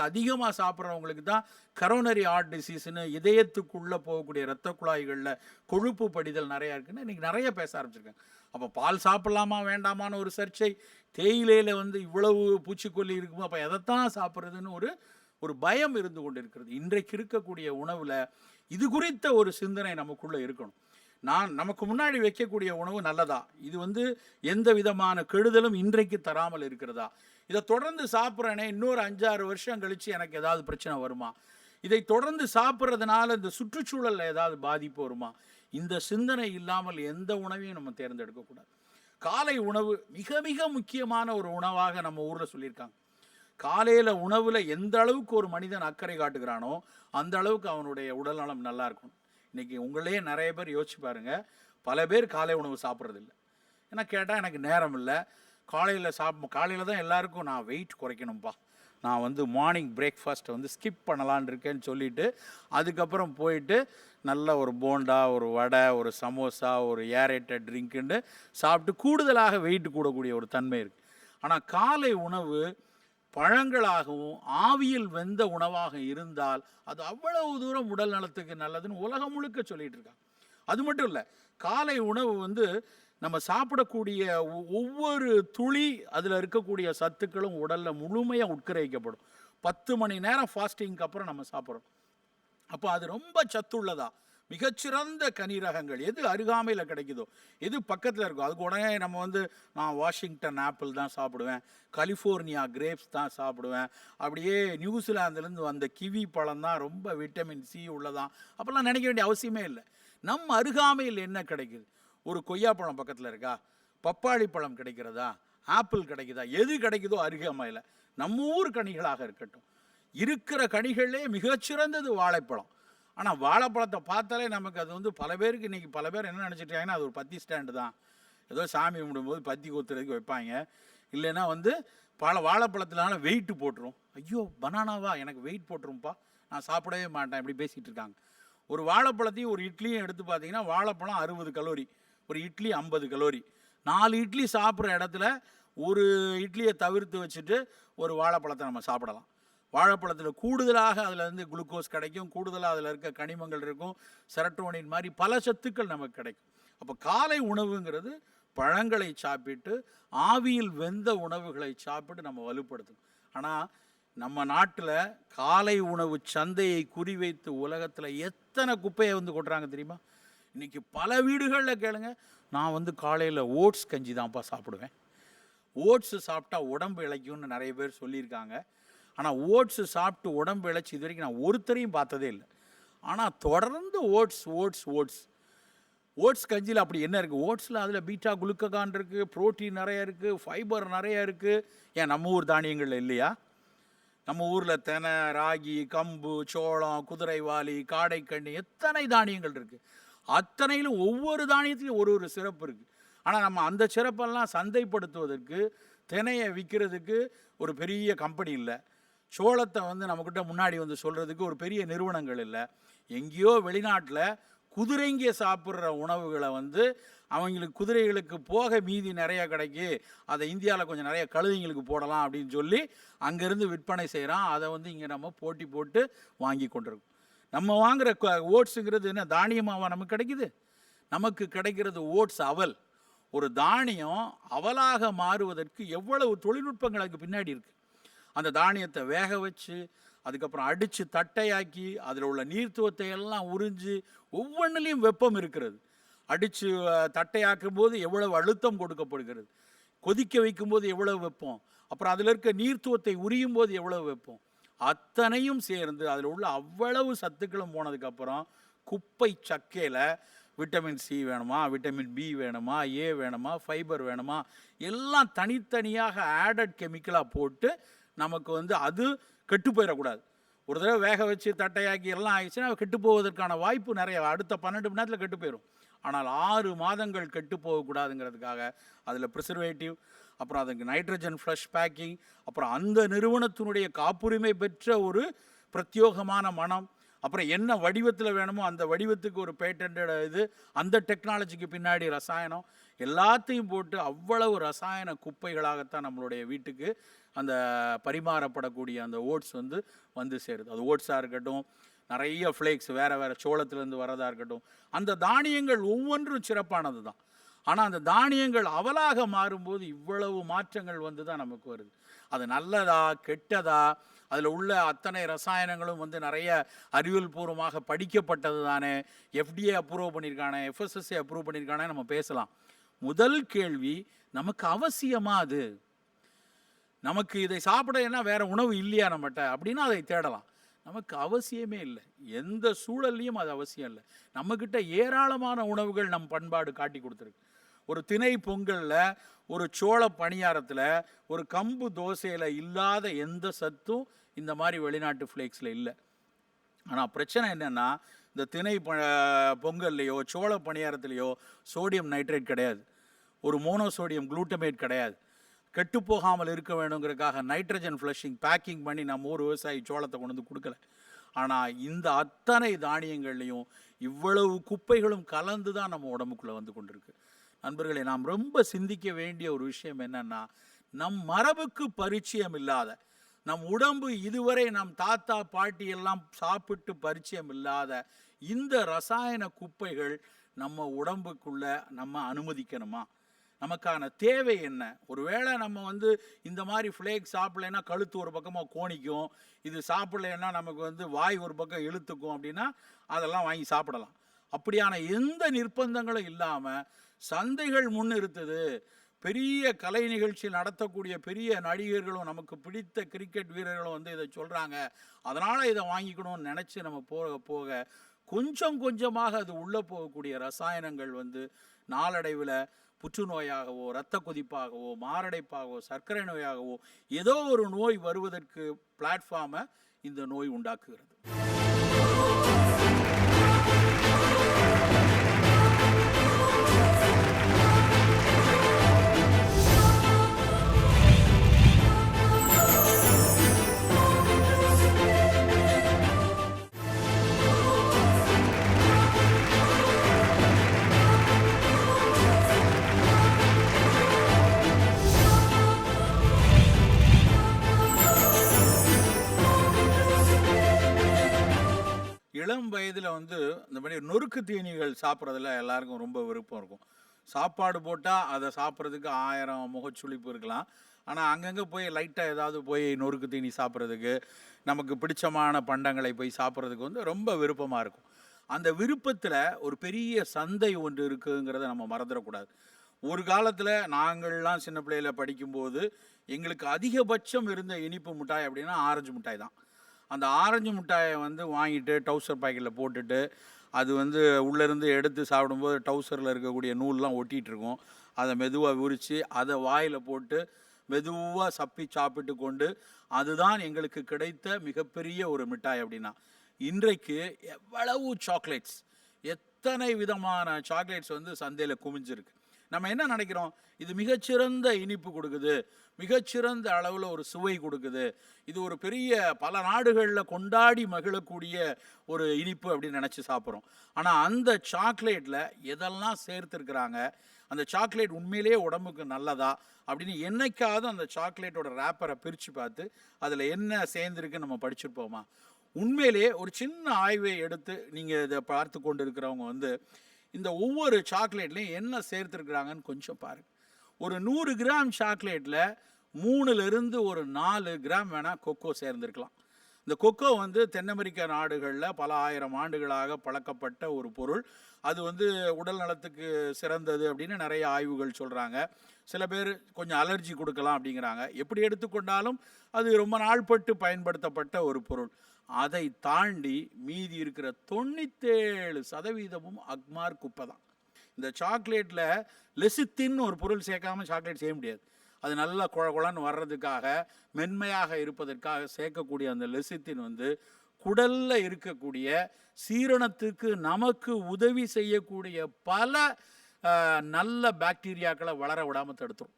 அதிகமாக சாப்பிட்றவங்களுக்கு தான் கரோனரி ஹார்ட் டிசீஸ்னு இதயத்துக்குள்ளே போகக்கூடிய இரத்த குழாய்களில் கொழுப்பு படிதல் நிறையா இருக்குன்னு இன்றைக்கி நிறைய பேச ஆரம்பிச்சிருக்காங்க. அப்போ பால் சாப்பிட்லாமா வேண்டாமான்னு ஒரு சர்ச்சை, தேயிலையில் இவ்வளவு பூச்சிக்கொல்லி இருக்குமோ அப்போ எதைத்தான் சாப்பிட்றதுன்னு ஒரு பயம் இருந்து கொண்டு இருக்கிறது. இன்றைக்கு இருக்கக்கூடிய உணவில் இது குறித்த ஒரு சிந்தனை நமக்குள்ளே இருக்கணும். நமக்கு முன்னாடி வைக்கக்கூடிய உணவு நல்லதா, இது எந்த விதமான கெடுதலும் இன்றைக்கு தராமல் இருக்கிறதா, இதை தொடர்ந்து சாப்பிட்றேனே இன்னொரு 5-6 வருஷம் கழித்து எனக்கு ஏதாவது பிரச்சனை வருமா, இதை தொடர்ந்து சாப்பிட்றதுனால இந்த சுற்றுச்சூழலில் ஏதாவது பாதிப்பு வருமா, இந்த சிந்தனை இல்லாமல் எந்த உணவையும் நம்ம தேர்ந்தெடுக்கக்கூடாது. காலை உணவு மிக மிக முக்கியமான ஒரு உணவாக நம்ம ஊரில் சொல்லியிருக்காங்க. காலையில் உணவில் எந்த அளவுக்கு ஒரு மனிதன் அக்கறை காட்டுகிறானோ அந்த அளவுக்கு அவனுடைய உடல்நலம் நல்லா இருக்கணும். இன்றைக்கி உங்களே நிறைய பேர் யோசிச்சு பாருங்கள், பல பேர் காலை உணவு சாப்பிட்றதில்ல. ஏன்னா கேட்டால் எனக்கு நேரம் இல்லை, காலையில் தான் எல்லாருக்கும் நான் வெயிட் குறைக்கணும்ப்பா, நான் மார்னிங் பிரேக்ஃபாஸ்ட்டை ஸ்கிப் பண்ணலான் இருக்கேன்னு சொல்லிவிட்டு அதுக்கப்புறம் போயிட்டு நல்ல ஒரு போண்டா, ஒரு வடை, ஒரு சமோசா, ஒரு ஏரேட்டட் ட்ரிங்க்குன்னு சாப்பிட்டு கூடுதலாக வெயிட் கூடக்கூடிய ஒரு தன்மை இருக்குது. ஆனால் காலை உணவு பழங்களாகவும் ஆவியில் வெந்த உணவாக இருந்தால் அது அவ்வளவு தூரம் உடல் நலத்துக்கு நல்லதுன்னு உலகம் முழுக்க சொல்லிட்டு இருக்காங்க. அது மட்டும் இல்லை, காலை உணவு நம்ம சாப்பிடக்கூடிய ஒவ்வொரு துளி அதில் இருக்கக்கூடிய சத்துக்களும் உடலில் முழுமையாக உட்கரிக்கப்படும். 10 மணி நேரம் ஃபாஸ்டிங்க்கு அப்புறம் நம்ம சாப்பிட்றோம். அப்போ அது ரொம்ப சத்துள்ளதா, மிகச்சிறந்த கனி ரகங்கள் எது அருகாமையில் கிடைக்குதோ, எது பக்கத்தில் இருக்கோ அதுக்கு உடனே நம்ம நான் வாஷிங்டன் ஆப்பிள் தான் சாப்பிடுவேன், கலிஃபோர்னியா கிரேப்ஸ் தான் சாப்பிடுவேன், அப்படியே நியூசிலாந்துலேருந்து வந்த கிவி பழம் தான் ரொம்ப விட்டமின் சி உள்ளதான், அப்போல்லாம் நினைக்க வேண்டிய அவசியமே இல்லை. நம்ம அருகாமையில் என்ன கிடைக்குது, ஒரு கொய்யாப்பழம் பக்கத்தில் இருக்கா, பப்பாளி பழம் கிடைக்கிறதா, ஆப்பிள் கிடைக்குதா, எது கிடைக்குதோ அருகாமையில் நம்ம ஊர் கனிகளாக இருக்கட்டும். இருக்கிற கனிகளே மிகச்சிறந்தது வாழைப்பழம். ஆனால் வாழைப்பழத்தை பார்த்தாலே நமக்கு அது பல பேருக்கு இன்றைக்கி பல பேர் என்ன நினச்சிட்டாங்கன்னா அது ஒரு பத்தி ஸ்டாண்டு தான், ஏதோ சாமி கும்பிடும்போது பத்தி கொத்துறதுக்கு வைப்பாங்க, இல்லைன்னா வாழைப்பழத்தினால வெயிட்டு போட்டுரும். ஐயோ பனானாவா, எனக்கு வெயிட் போட்டுரும்ப்பா, நான் சாப்பிடவே மாட்டேன், இப்படி பேசிகிட்டு இருக்காங்க. ஒரு வாழைப்பழத்தையும் ஒரு இட்லியும் எடுத்து பார்த்தீங்கன்னா வாழைப்பழம் 60 கலோரி, ஒரு இட்லி 50 கலோரி. 4 இட்லி சாப்பிட்ற இடத்துல ஒரு இட்லியை தவிர்த்து வச்சுட்டு ஒரு வாழைப்பழத்தை நம்ம சாப்பிடலாம். வாழைப்பழத்தில் கூடுதலாக அதில் குளுக்கோஸ் கிடைக்கும், கூடுதலாக அதில் இருக்க கனிமங்கள் இருக்கும், செரட்டோனின் மாதிரி பல சத்துக்கள் நமக்கு கிடைக்கும். அப்போ காலை உணவுங்கிறது பழங்களை சாப்பிட்டு ஆவியில் வெந்த உணவுகளை சாப்பிட்டு நம்ம வலுப்படுத்தணும். ஆனால் நம்ம நாட்டில் காலை உணவு சந்தையை குறிவைத்து உலகத்தில் எத்தனை குப்பையை கொட்டுறாங்க தெரியுமா? இன்றைக்கி பல வீடுகளில் கேளுங்க, நான் காலையில் ஓட்ஸ் கஞ்சி தான்ப்பா சாப்பிடுவேன், ஓட்ஸு சாப்பிட்டா உடம்பு இளைக்கும்னு நிறைய பேர் சொல்லியிருக்காங்க. ஆனால் ஓட்ஸு சாப்பிட்டு உடம்பு இழைச்சி இது வரைக்கும் நான் ஒருத்தரையும் பார்த்ததே இல்லை. ஆனால் தொடர்ந்து ஓட்ஸ் கஞ்சியில் அப்படி என்ன இருக்குது, ஓட்ஸில் அதில் பீட்டா குளுக்ககான் இருக்குது, புரோட்டீன் நிறைய இருக்குது, ஃபைபர் நிறைய இருக்குது. ஏன் நம்ம ஊர் தானியங்களில் இல்லையா? நம்ம ஊரில் தெனை, ராகி, கம்பு, சோளம், குதிரைவாலி, காடைக்கண்ணி, எத்தனை தானியங்கள் இருக்குது. அத்தனையிலும் ஒவ்வொரு தானியத்திலையும் ஒரு சிறப்பு இருக்குது. ஆனால் நம்ம அந்த சிறப்பெல்லாம் சந்தைப்படுத்துவதற்கு, தினையை விற்கிறதுக்கு ஒரு பெரிய கம்பெனி இல்லை, சோளத்தை நம்மக்கிட்ட முன்னாடி சொல்கிறதுக்கு ஒரு பெரிய நிறுவனங்கள் இல்லை. எங்கேயோ வெளிநாட்டில் குதிரைங்க சாப்பிட்ற உணவுகளை அவங்களுக்கு குதிரைகளுக்கு போக மீதி நிறைய கிடைக்கி, அதை இந்தியாவில் கொஞ்சம் நிறைய கழுதைங்களுக்கு போடலாம் அப்படின்னு சொல்லி அங்கேருந்து விற்பனை செய்கிறான். அதை இங்கே நம்ம போட்டி போட்டு வாங்கி கொண்டிருக்கோம். நம்ம வாங்குகிற ஓட்ஸுங்கிறது என்ன தானியமாக நமக்கு கிடைக்குது? நமக்கு கிடைக்கிறது ஓட்ஸ் அவல். ஒரு தானியம் அவலாக மாறுவதற்கு எவ்வளவு தொழில்நுட்பங்கள் அதுக்கு பின்னாடி இருக்குது. அந்த தானியத்தை வேக வச்சு அதுக்கப்புறம் அடித்து தட்டையாக்கி அதில் உள்ள நீர்த்துவத்தை எல்லாம் உறிஞ்சு ஒவ்வொன்றிலையும் வெப்பம் இருக்கிறது. அடித்து தட்டையாக்கும் போது எவ்வளவு அழுத்தம் கொடுக்கப்படுகிறது, கொதிக்க வைக்கும்போது எவ்வளவு வெப்பம், அப்புறம் அதில் இருக்க நீர்த்துவத்தை உரியும் போது எவ்வளவு வெப்பம், அத்தனையும் சேர்ந்து அதில் உள்ள அவ்வளவு சத்துக்களும் போனதுக்கப்புறம் குப்பை சக்கையில் விட்டமின் சி வேணுமா, விட்டமின் பி வேணுமா, ஏ வேணுமா, ஃபைபர் வேணுமா, எல்லாம் தனித்தனியாக ஆடட் கெமிக்கலாக போட்டு நமக்கு அது கெட்டு போயிடக்கூடாது. ஒரு தடவை வேக வச்சு தட்டையாக்கி எல்லாம் ஆகிடுச்சுன்னா கெட்டு போவதற்கான வாய்ப்பு நிறைய, அடுத்த 12 மணி நேரத்தில் கெட்டு போயிடும். ஆனால் 6 மாதங்கள் கெட்டு போகக்கூடாதுங்கிறதுக்காக அதில் ப்ரிசர்வேட்டிவ், அப்புறம் அதுக்கு நைட்ரஜன் ஃப்ளஷ் பேக்கிங், அப்புறம் அந்த நிறுவனத்தினுடைய காப்புரிமை பெற்ற ஒரு பிரத்யோகமான மனம், அப்புறம் என்ன வடிவத்தில் வேணுமோ அந்த வடிவத்துக்கு ஒரு பேட்டன்ட் இது, அந்த டெக்னாலஜிக்கு பின்னாடி ரசாயனம், எல்லாத்தையும் போட்டு அவ்வளவு ரசாயன குப்பைகளாகத்தான் நம்மளுடைய வீட்டுக்கு அந்த பரிமாறப்படக்கூடிய அந்த ஓட்ஸ் வந்து சேருது. அது ஓட்ஸாக இருக்கட்டும், நிறைய ஃப்ளேக்ஸ் வேறு வேறு சோளத்துலேருந்து வரதாக இருக்கட்டும், அந்த தானியங்கள் ஒவ்வொன்றும் சிறப்பானது தான். ஆனால் அந்த தானியங்கள் அவலாக மாறும்போது இவ்வளவு மாற்றங்கள் வந்து தான் நமக்கு வருது. அது நல்லதா கெட்டதா, அதில் உள்ள அத்தனை ரசாயனங்களும் நிறைய அறிவியல் பூர்வமாக படிக்கப்பட்டது தானே, FDA அப்ரூவ் பண்ணியிருக்கானே, FSSAI அப்ரூவ் பண்ணியிருக்கானே நம்ம பேசலாம். முதல் கேள்வி, நமக்கு அவசியமா அது? நமக்கு இதை சாப்பிட என்ன வேறு உணவு இல்லையா நம்மகிட்ட அப்படின்னா அதை தேடலாம். நமக்கு அவசியமே இல்லை, எந்த சூழல்லையும் அது அவசியம் இல்லை. நம்மக்கிட்ட ஏராளமான உணவுகள் நம் பண்பாடு காட்டி கொடுத்துருக்கு. ஒரு திணை பொங்கலில், ஒரு சோள பணியாரத்தில், ஒரு கம்பு தோசையில் இல்லாத எந்த சத்தும் இந்த மாதிரி வெளிநாட்டு ஃப்ளேக்ஸில் இல்லை. ஆனால் பிரச்சனை என்னென்னா, இந்த திணை பொங்கல்லையோ சோள பணியாரத்துலேயோ சோடியம் நைட்ரேட் கிடையாது, ஒரு மோனோசோடியம் குளூட்டமேட் கிடையாது. கெட்டு போகாமல் இருக்க வேணுங்கிறதுக்காக நைட்ரஜன் ஃப்ளஷிங் பேக்கிங் பண்ணி நம்ம ஊர் விவசாயி சோளத்தை கொண்டு வந்து கொடுக்கல. ஆனால் இந்த அத்தனை தானியங்கள்லையும் இவ்வளவு குப்பைகளும் கலந்து தான் நம்ம உடம்புக்குள்ளே வந்து கொண்டிருக்கு. நண்பர்களே, நாம் ரொம்ப சிந்திக்க வேண்டிய ஒரு விஷயம் என்னென்னா, நம் மரபுக்கு பரிச்சயம் இல்லாத, நம் உடம்பு இதுவரை நம் தாத்தா பாட்டி எல்லாம் சாப்பிட்டு பரிச்சயம் இல்லாத இந்த ரசாயன குப்பைகள் நம்ம உடம்புக்குள்ள நம்ம அனுமதிக்கணுமா? நமக்கான தேவை என்ன? ஒருவேளை நம்ம இந்த மாதிரி ஃப்ளேக் சாப்பிடலைன்னா கழுத்து ஒரு பக்கமாக கோணிக்கும், இது சாப்பிடலைன்னா நமக்கு வாய் ஒரு பக்கம் இழுத்துக்கும் அப்படின்னா அதெல்லாம் வாங்கி சாப்பிடலாம். அப்படியான எந்த நிர்பந்தங்களும் இல்லாமல் சந்தைகள் முன்னிறுத்துது. பெரிய கலை நிகழ்ச்சி நடத்தக்கூடிய பெரிய நடிகர்களும் நமக்கு பிடித்த கிரிக்கெட் வீரர்களும் இதை சொல்கிறாங்க, அதனால் இதை வாங்கிக்கணும்னு நினச்சி நம்ம போக போக கொஞ்சம் கொஞ்சமாக அது உள்ளே போகக்கூடிய ரசாயனங்கள் நாளடைவில் புற்றுநோயாகவோ, இரத்த கொதிப்பாகவோ, மாரடைப்பாகவோ, சர்க்கரை நோயாகவோ ஏதோ ஒரு நோய் வருவதற்கு பிளாட்ஃபார்மை இந்த நோய் உண்டாக்குகிறது. இளம் வயதில் இந்த மாதிரி நொறுக்கு தீனிகள் சாப்பிட்றதுல எல்லாருக்கும் ரொம்ப விருப்பம் இருக்கும். சாப்பாடு போட்டால் அதை சாப்பிட்றதுக்கு 1000 முகச்சுளிப்பு இருக்கலாம். ஆனால் அங்கங்கே போய் லைட்டாக ஏதாவது போய் நொறுக்கு தீனி சாப்பிட்றதுக்கு, நமக்கு பிடிச்சமான பண்டங்களை போய் சாப்பிட்றதுக்கு ரொம்ப விருப்பமாக இருக்கும். அந்த விருப்பத்தில் ஒரு பெரிய சந்தை ஒன்று இருக்குங்கிறத நம்ம மறந்துடக்கூடாது. ஒரு காலத்தில் நாங்கள்லாம் சின்ன பிள்ளையில் படிக்கும்போது எங்களுக்கு அதிகபட்சம் இருந்த இனிப்பு மிட்டாய் அப்படின்னா ஆரஞ்சு மிட்டாய் தான். அந்த ஆரஞ்சு மிட்டாயை வாங்கிட்டு டவுசர் பாக்கெட்டில் போட்டுட்டு அது உள்ளேருந்து எடுத்து சாப்பிடும்போது டவுசரில் இருக்கக்கூடிய நூல்லாம் ஒட்டிகிட்ருக்கும். அதை மெதுவாக விரித்து அதை வாயில் போட்டு மெதுவாக சப்பி சாப்பிட்டு கொண்டு, அதுதான் எங்களுக்கு கிடைத்த மிகப்பெரிய ஒரு மிட்டாய். அப்படின்னா இன்றைக்கு எவ்வளவு சாக்லேட்ஸ், எத்தனை விதமான சாக்லேட்ஸ் சந்தையில் குமிஞ்சிருக்கு. நம்ம என்ன நினைக்கிறோம், இது மிகச்சிறந்த இனிப்பு கொடுக்குது, மிகச்சிறந்த அளவில் ஒரு சுவை கொடுக்குது, இது ஒரு பெரிய பல நாடுகளில் கொண்டாடி மகிழக்கூடிய ஒரு இனிப்பு அப்படின்னு நினச்சி சாப்பிட்றோம். ஆனால் அந்த சாக்லேட்டில் எதெல்லாம் சேர்த்துருக்குறாங்க, அந்த சாக்லேட் உண்மையிலேயே உடம்புக்கு நல்லதா அப்படின்னு என்னைக்காவது அந்த சாக்லேட்டோட ரேப்பரை பிரித்து பார்த்து அதில் என்ன சேர்ந்துருக்குன்னு நம்ம படிச்சிருப்போமா? உண்மையிலே ஒரு சின்ன ஆய்வை எடுத்து நீங்கள் இதை பார்த்து கொண்டு இருக்கிறவங்க இந்த ஒவ்வொரு சாக்லேட்லேயும் என்ன சேர்த்துருக்குறாங்கன்னு கொஞ்சம் பாருங்கள். ஒரு 100 கிராம் சாக்லேட்டில் 3லிருந்து ஒரு 4 கிராம் வேணால் கொக்கோ சேர்ந்துருக்கலாம். இந்த கொக்கோ தென் அமெரிக்க நாடுகளில் பல ஆயிரம் ஆண்டுகளாக பழக்கப்பட்ட ஒரு பொருள். அது உடல் நலத்துக்கு சிறந்தது அப்படின்னு நிறைய ஆய்வுகள் சொல்கிறாங்க. சில பேர் கொஞ்சம் அலர்ஜி கொடுக்கலாம் அப்படிங்கிறாங்க. எப்படி எடுத்துக்கொண்டாலும் அது ரொம்ப நாள்பட்டு பயன்படுத்தப்பட்ட ஒரு பொருள். அதை தாண்டி மீதி இருக்கிற 97% அக்மார் குப்பை தான். இந்த சாக்லேட்டில் லெசித்தின் ஒரு பொருள் சேர்க்காமல் சாக்லேட் செய்ய முடியாது. அது நல்லா குழன்னு வர்றதுக்காக, மென்மையாக இருப்பதற்காக சேர்க்கக்கூடிய அந்த லெசித்தின் குடலில் இருக்கக்கூடிய சீரணத்துக்கு நமக்கு உதவி செய்யக்கூடிய பல நல்ல பாக்டீரியாக்களை வளர விடாமல் தடுத்துரும்.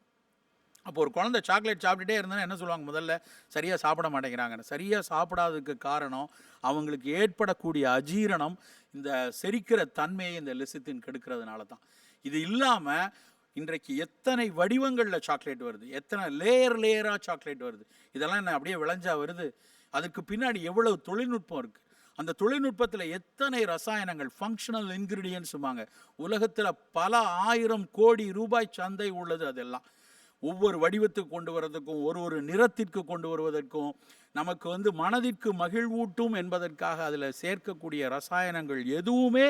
அப்போ ஒரு குழந்தை சாக்லேட் சாப்பிட்டுட்டே இருந்தால் என்ன சொல்லுவாங்க? முதல்ல சரியாக சாப்பிட மாட்டேங்கிறாங்கன்னு. சரியாக சாப்பிடாததுக்கு காரணம் அவங்களுக்கு ஏற்படக்கூடிய அஜீரணம், இந்த செரிக்கிற தன்மையை இந்த லெசித்தின் கெடுக்கிறதுனால தான். இது இல்லாமல் இன்றைக்கு எத்தனை வடிவங்களில் சாக்லேட் வருது, எத்தனை லேயராக சாக்லேட் வருது. இதெல்லாம் என்ன அப்படியே விளைஞ்சா வருது? அதுக்கு பின்னாடி எவ்வளவு தொழில்நுட்பம் இருக்குது. அந்த தொழில்நுட்பத்தில் எத்தனை ரசாயனங்கள், ஃபங்க்ஷனல் இன்க்ரீடியன்ஸுமாங்க. உலகத்தில் பல 1000 கோடி ரூபாய் சந்தை உள்ளது. அதெல்லாம் ஒவ்வொரு வடிவத்துக்கு கொண்டு வரதுக்கும், ஒரு நிறத்திற்கு கொண்டு வருவதற்கும், நமக்கு மனதிற்கு மகிழ்வூட்டும் என்பதற்காக அதில் சேர்க்கக்கூடிய ரசாயனங்கள் எதுவுமே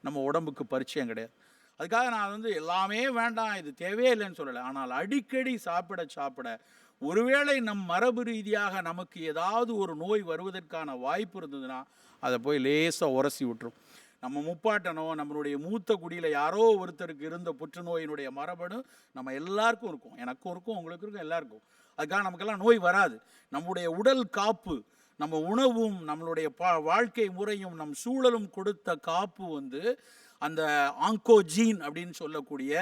நம்ம உடம்புக்கு பரிச்சயம் கிடையாது. அதுக்காக நான் எல்லாமே வேண்டாம், இது தேவையே இல்லைன்னு சொல்லலை. ஆனால் அடிக்கடி சாப்பிட ஒருவேளை நம் மரபு ரீதியாக நமக்கு ஏதாவது ஒரு நோய் வருவதற்கான வாய்ப்பு இருந்ததுன்னா அதை போய் லேசாக உரசி விட்டுரும். நம்ம முப்பாட்டனோ நம்மளுடைய மூத்த குடியில் யாரோ ஒருத்தருக்கு இருந்த புற்றுநோயினுடைய மரபணு நம்ம எல்லாருக்கும் இருக்கும். எனக்கும் இருக்கும், உங்களுக்கு இருக்கும், எல்லாருக்கும். அதுக்காக நமக்கெல்லாம் நோய் வராது. நம்முடைய உடல் காப்பு, நம்ம உணவும் நம்மளுடைய வாழ்க்கை முறையும் நம் சூழலும் கொடுத்த காப்பு அந்த ஆங்கோஜீன் அப்படின்னு சொல்லக்கூடிய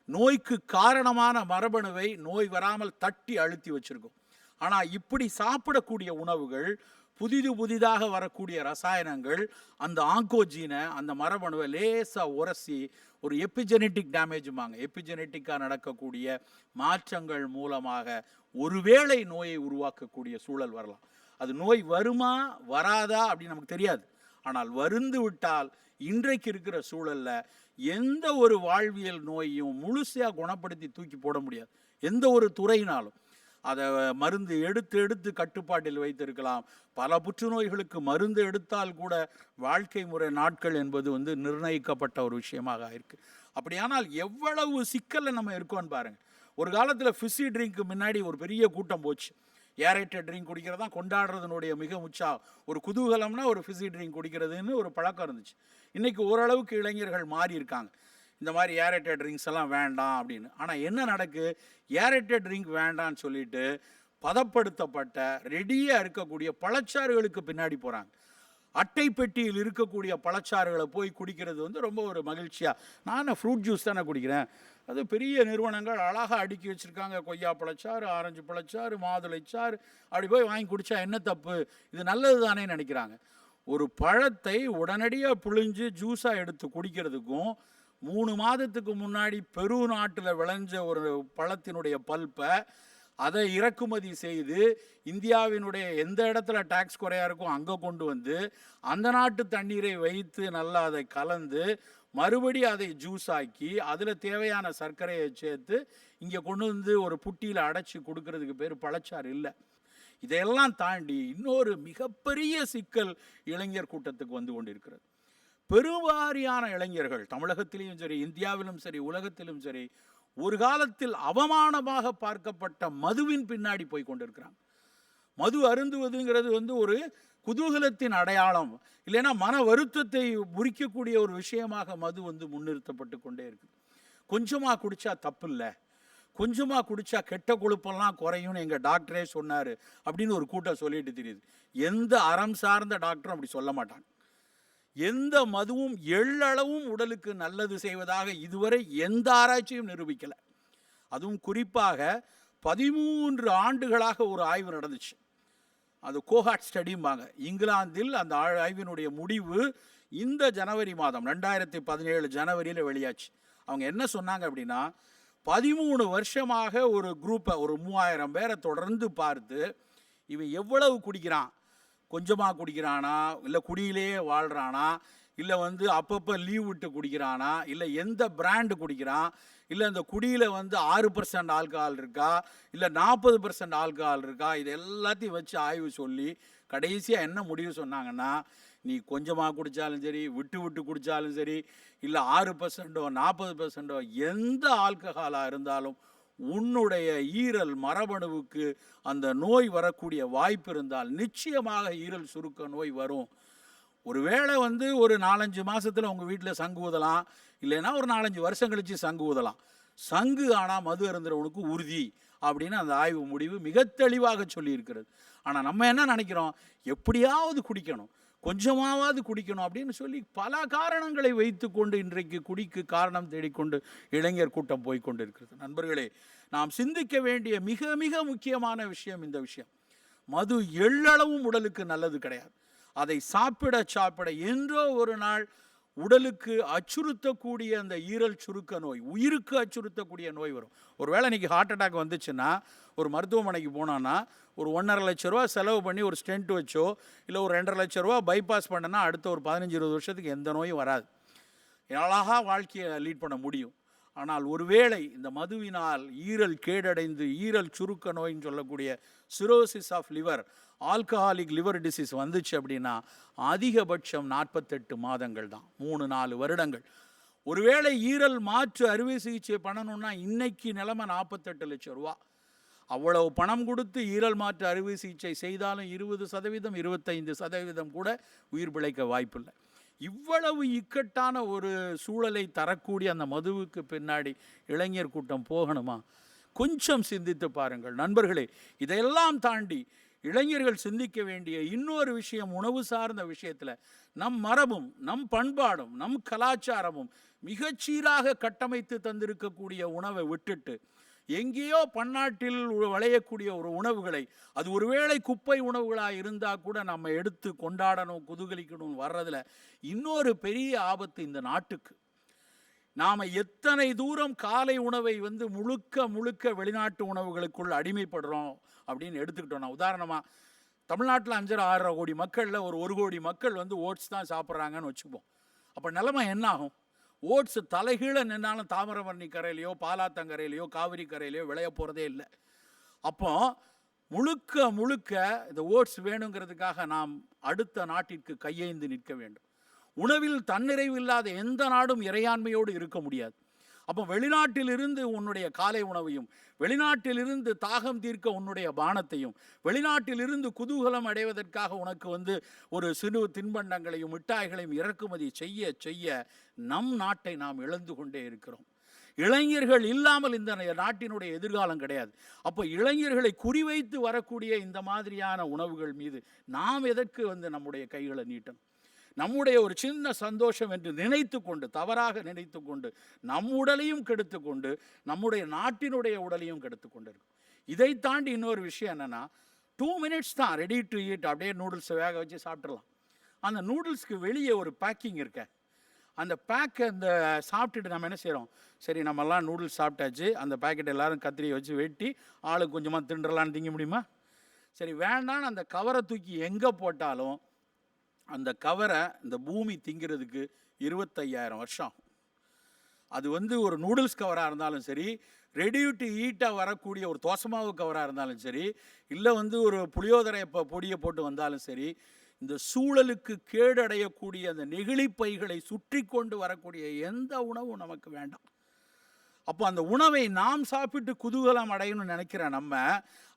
நோய்க்கு காரணமான மரபணுவை நோய் வராமல் தட்டி அழுத்தி வச்சிருக்கும். ஆனால் இப்படி சாப்பிடக்கூடிய உணவுகள், புதிதாக வரக்கூடிய ரசாயனங்கள் அந்த ஆங்கோஜீனை, அந்த மரபணுவை லேசாக உரசி ஒரு எபிஜெனட்டிக் டேமேஜுமாங்க, எபிஜெனட்டிக்காக நடக்கக்கூடிய மாற்றங்கள் மூலமாக ஒருவேளை நோயை உருவாக்கக்கூடிய சூழல் வரலாம். அது நோய் வருமா வராதா அப்படின்னு நமக்கு தெரியாது. ஆனால் வருந்து விட்டால் இன்றைக்கு இருக்கிற சூழலில் எந்த ஒரு வாழ்வியல் நோயையும் முழுசையாக குணப்படுத்தி தூக்கி போட முடியாது. எந்த ஒரு துறையினாலும் அதை மருந்து எடுத்து கட்டுப்பாட்டில் வைத்திருக்கலாம். பல புற்றுநோய்களுக்கு மருந்து எடுத்தால் கூட வாழ்க்கை முறை நாட்கள் என்பது நிர்ணயிக்கப்பட்ட ஒரு விஷயமாக இருக்குது. அப்படியானால் எவ்வளவு சிக்கலில் நம்ம இருக்கோன்னு பாருங்கள். ஒரு காலத்தில் ஃபிஸி ட்ரிங்க்கு முன்னாடி ஒரு பெரிய கூட்டம் போச்சு. ஏரேட்டட் ட்ரிங்க் குடிக்கிறதான் கொண்டாடுறதுனுடைய மிக உற்சாகம். ஒரு குதூகலம்னா ஒரு ஃபிஸி ட்ரிங்க் குடிக்கிறதுன்னு ஒரு பழக்கம் இருந்துச்சு. இன்றைக்கி ஓரளவுக்கு இளைஞர்கள் மாறி இருக்காங்க, இந்த மாதிரி ஏரேட்டட் ட்ரிங்க்ஸ் எல்லாம் வேண்டாம் அப்படின்னு. ஆனால் என்ன நடக்கு? ஏரேட்டட் ட்ரிங்க் வேண்டான்னு சொல்லிட்டு பதப்படுத்தப்பட்ட ரெடியாக இருக்கக்கூடிய பழச்சாறுகளுக்கு பின்னாடி போகிறாங்க. அட்டை பெட்டியில் இருக்கக்கூடிய பழச்சாறுகளை போய் குடிக்கிறது ரொம்ப ஒரு மகிழ்ச்சியாக, நான் ஃப்ரூட் ஜூஸ் தானே குடிக்கிறேன், அது பெரிய நிறுவனங்கள் அழகாக அடுக்கி வச்சுருக்காங்க, கொய்யா பழச்சாறு, ஆரஞ்சு பழச்சாறு, மாதுளைச்சாறு, அப்படி போய் வாங்கி குடித்தா என்ன தப்பு, இது நல்லது தானே நினைக்கிறாங்க. ஒரு பழத்தை உடனடியாக புழிஞ்சு ஜூஸாக எடுத்து குடிக்கிறதுக்கும் 3 மாதத்துக்கு முன்னாடி பெரு நாட்டில் விளைஞ்ச ஒரு பழத்தினுடைய பல்ப்பை அதை இறக்குமதி செய்து இந்தியாவினுடைய எந்த இடத்துல டாக்ஸ் குறையாக இருக்கும் அங்கே கொண்டு வந்து அந்த நாட்டு தண்ணீரை வைத்து நல்லா அதை கலந்து மறுபடியும் அதை ஜூஸ் ஆக்கி அதில் தேவையான சர்க்கரையை சேர்த்து இங்கே கொண்டு ஒரு புட்டியில் அடைச்சி கொடுக்கறதுக்கு பேர் பழச்சாறு இல்லை. இதையெல்லாம் தாண்டி இன்னொரு மிகப்பெரிய சிக்கல் இளைஞர் கூட்டத்துக்கு வந்து கொண்டிருக்கிறது. பெருவாரியான இளைஞர்கள் தமிழகத்திலும் சரி, இந்தியாவிலும் சரி, உலகத்திலும் சரி, ஒரு காலத்தில் அவமானமாக பார்க்கப்பட்ட மதுவின் பின்னாடி போய் கொண்டிருக்கிறாங்க. மது அருந்துவதுங்கிறது ஒரு குதூகலத்தின் அடையாளம், இல்லைன்னா மன வருத்தத்தை முறிக்கக்கூடிய ஒரு விஷயமாக மது முன்னிறுத்தப்பட்டு கொண்டே இருக்குது. கொஞ்சமாக குடித்தா தப்பு இல்லை, கொஞ்சமாக குடித்தா கெட்ட கொழுப்பெல்லாம் குறையும்னு எங்கள் டாக்டரே சொன்னார் அப்படின்னு ஒரு கூட்டம் சொல்லிட்டு தெரியுது. எந்த அறம் சார்ந்த டாக்டரும் அப்படி சொல்ல மாட்டாங்க. எந்த மதுவும் எள்ளளவும் உடலுக்கு நல்லது செய்வதாக இதுவரை எந்த ஆராய்ச்சியும் நிரூபிக்கலை. அதுவும் குறிப்பாக 13 ஆண்டுகளாக ஒரு ஆய்வு நடந்துச்சு, அது கோஹார்ட் ஸ்டடிம்பாங்க. இங்கிலாந்தில் அந்த ஆய்வினுடைய முடிவு இந்த ஜனவரி மாதம் 2017 ஜனவரியில் வெளியாச்சு. அவங்க என்ன சொன்னாங்க அப்படின்னா, 13 வருஷமாக ஒரு குரூப்பை, ஒரு 3000 பேரை தொடர்ந்து பார்த்து இவன் எவ்வளவு குடிக்கிறான், கொஞ்சமாக குடிக்கிறானா, இல்லை குடியிலேயே வாழ்கிறானா, இல்லை அப்பப்போ லீவ் விட்டு குடிக்கிறானா, இல்லை எந்த பிராண்டு குடிக்கிறான், இல்லை அந்த குடியில் 6% ஆல்கஹால் இருக்கா, இல்லை 40% ஆல்கஹால் இருக்கா, இது எல்லாத்தையும் வச்சு ஆய்வு சொல்லி கடைசியாக என்ன முடிவு சொன்னாங்கன்னா, நீ கொஞ்சமாக குடித்தாலும் சரி, விட்டு குடித்தாலும் சரி, இல்லை 6%ஓ 40%ஓ எந்த ஆல்கஹாலாக இருந்தாலும் உன்னுடைய ஈரல் மரபணுவுக்கு அந்த நோய் வரக்கூடிய வாய்ப்பு இருந்தால் நிச்சயமாக ஈரல் சுருக்க நோய் வரும். ஒருவேளை ஒரு 4-5 மாதத்தில் உங்கள் வீட்டில் சங்கு ஊதலாம், இல்லைன்னா ஒரு 4-5 வருஷம் கழித்து சங்கு ஊதலாம். சங்கு ஆனால் மது அருந்துறவனுக்கு உறுதி அப்படின்னு அந்த ஆய்வு முடிவு மிக தெளிவாக சொல்லியிருக்கிறது. ஆனால் நம்ம என்ன நினைக்கிறோம், எப்படியாவது குடிக்கணும், கொஞ்சமாவது குடிக்கணும் அப்படின்னு சொல்லி பல காரணங்களை வைத்து கொண்டு இன்றைக்கு குடிக்கு காரணம் தேடிக்கொண்டு இளைஞர் கூட்டம் போய்கொண்டு இருக்கிறது. நண்பர்களே, நாம் சிந்திக்க வேண்டிய மிக மிக முக்கியமான விஷயம் இந்த விஷயம். மது எள்ளளவும் உடலுக்கு நல்லது கிடையாது. அதை சாப்பிட என்றோ ஒரு நாள் உடலுக்கு அச்சுறுத்தக்கூடிய அந்த ஈரல் சுருக்க நோய், உயிருக்கு அச்சுறுத்தக்கூடிய நோய் வரும். ஒருவேளை இன்றைக்கி ஹார்ட் அட்டாக் வந்துச்சுன்னா ஒரு மருத்துவமனைக்கு போனோன்னா ஒரு 1.5 லட்ச ரூபா செலவு பண்ணி ஒரு ஸ்டென்ட் வச்சோ இல்லை ஒரு 2.5 லட்ச ரூபா பைபாஸ் பண்ணனா அடுத்த ஒரு 15-20 வருஷத்துக்கு எந்த நோயும் வராது, அழகாக வாழ்க்கையை லீட் பண்ண முடியும். ஆனால் ஒருவேளை இந்த மதுவினால் ஈரல் கேடடைந்து ஈரல் சுருக்க நோயின்னு சொல்லக்கூடிய cirrhosis of liver, alcoholic liver disease வந்துச்சு அப்படின்னா அதிகபட்சம் 48 மாதங்கள் தான், 3-4 வருடங்கள். ஒருவேளை ஈரல் மாற்று அறுவை சிகிச்சை பண்ணணும்னா இன்னைக்கு நிலைமை 48 லட்சம் ரூபா. அவ்வளவு பணம் கொடுத்து ஈரல் மாற்று அறுவை சிகிச்சை செய்தாலும் 20%, 25% கூட உயிர் பிழைக்க வாய்ப்பில்லை. இவ்வளவு இக்கட்டான ஒரு சூழலை தரக்கூடிய அந்த மதுவுக்கு பின்னாடி இளைஞர் கூட்டம் போகணுமா? கொஞ்சம் சிந்தித்து பாருங்கள் நண்பர்களே. இதையெல்லாம் தாண்டி இளைஞர்கள் சிந்திக்க வேண்டிய இன்னொரு விஷயம், உணவு சார்ந்த விஷயத்தில் நம் மரபும் நம் பண்பாடும் நம் கலாச்சாரமும் மிகச்சீராக கட்டமைத்து தந்திருக்கக்கூடிய உணவை விட்டுட்டு எங்கேயோ பன்னாட்டில் விளையக்கூடிய ஒரு உணவுகளை, அது ஒருவேளை குப்பை உணவுகளாக இருந்தால் கூட நம்ம எடுத்து கொண்டாடணும், குதூகலிக்கணும் வர்றதில் இன்னொரு பெரிய ஆபத்து இந்த நாட்டுக்கு. நாம் எத்தனை தூரம் காலை உணவை முழுக்க வெளிநாட்டு உணவுகளுக்குள் அடிமைப்படுறோம் அப்படின்னு எடுத்துக்கிட்டோம்னா, உதாரணமாக தமிழ்நாட்டில் 5.5 கோடி மக்களில் ஒரு 1 கோடி மக்கள் ஓட்ஸ் தான் சாப்பிட்றாங்கன்னு வச்சுப்போம். அப்போ நிலைமை என்ன ஆகும்? ஓட்ஸ் தலைகீழ நின்னாலும் தாமிரபரணி கரையிலையோ பாலாத்தங்கரையிலையோ காவிரி கரையிலையோ விளைய போகிறதே இல்லை. அப்போ முழுக்க இந்த ஓட்ஸ் வேணுங்கிறதுக்காக நாம் அடுத்த நாட்டிற்கு கையேந்து நிற்க வேண்டும். உணவில் தன்னிறைவு இல்லாத எந்த நாடும் இறையாண்மையோடு இருக்க முடியாது. அப்போ வெளிநாட்டிலிருந்து உன்னுடைய காலை உணவையும், வெளிநாட்டிலிருந்து தாகம் தீர்க்க உன்னுடைய பானத்தையும், வெளிநாட்டிலிருந்து குதூகலம் அடைவதற்காக உனக்கு ஒரு சிறு தின்பண்டங்களையும் மிட்டாய்களையும் இறக்குமதி செய்ய நம் நாட்டை நாம் இழந்து கொண்டே இருக்கிறோம். இளைஞர்கள் இல்லாமல் இந்த நாட்டினுடைய எதிர்காலம் கிடையாது. அப்போ இளைஞர்களை குறிவைத்து வரக்கூடிய இந்த மாதிரியான உணவுகள் மீது நாம் எதற்கு நம்முடைய கைகளை நீட்டணும்? நம்முடைய ஒரு சின்ன சந்தோஷம் என்று நினைத்து கொண்டு, தவறாக நினைத்து கொண்டு நம் உடலையும் கெடுத்து கொண்டு நம்முடைய நாட்டினுடைய உடலையும் கெடுத்து கொண்டு இருக்கும். இதை தாண்டி இன்னொரு விஷயம் என்னென்னா, 2 minutes தான் ரெடி டு ஈட். அப்படியே நூடுல்ஸை வேக வச்சு சாப்பிட்றலாம். அந்த நூடுல்ஸ்க்கு வெளியே ஒரு பேக்கிங் இருக்க, அந்த பேக்கை சாப்பிட்டுட்டு நம்ம என்ன செய்கிறோம்? சரி, நம்மெல்லாம் நூடுல்ஸ் சாப்பிட்டாச்சு, அந்த பேக்கெட் எல்லோரும் கத்திரியை வச்சு வெட்டி ஆளுக்கு கொஞ்சமாக தின்றலான்னு திங்க முடியுமா? சரி, வேண்டான்னு அந்த கவரை தூக்கி எங்கே போட்டாலும் அந்த கவரை இந்த பூமி திங்கிறதுக்கு 25,000 வருஷம் ஆகும். அது ஒரு நூடுல்ஸ் கவராக இருந்தாலும் சரி, ரெடி டு ஈட்டாக வரக்கூடிய ஒரு தோசமாவு கவராக இருந்தாலும் சரி, இல்லை ஒரு புளியோதரை பொடியை போட்டு வந்தாலும் சரி, இந்த சூழலுக்கு கேடடையக்கூடிய அந்த நெகிழிப்பைகளை சுற்றி கொண்டு வரக்கூடிய எந்த உணவும் நமக்கு வேண்டாம். அப்போ அந்த உணவை நாம் சாப்பிட்டு குதூகலம் அடையணும்னு நினைக்கிற நம்ம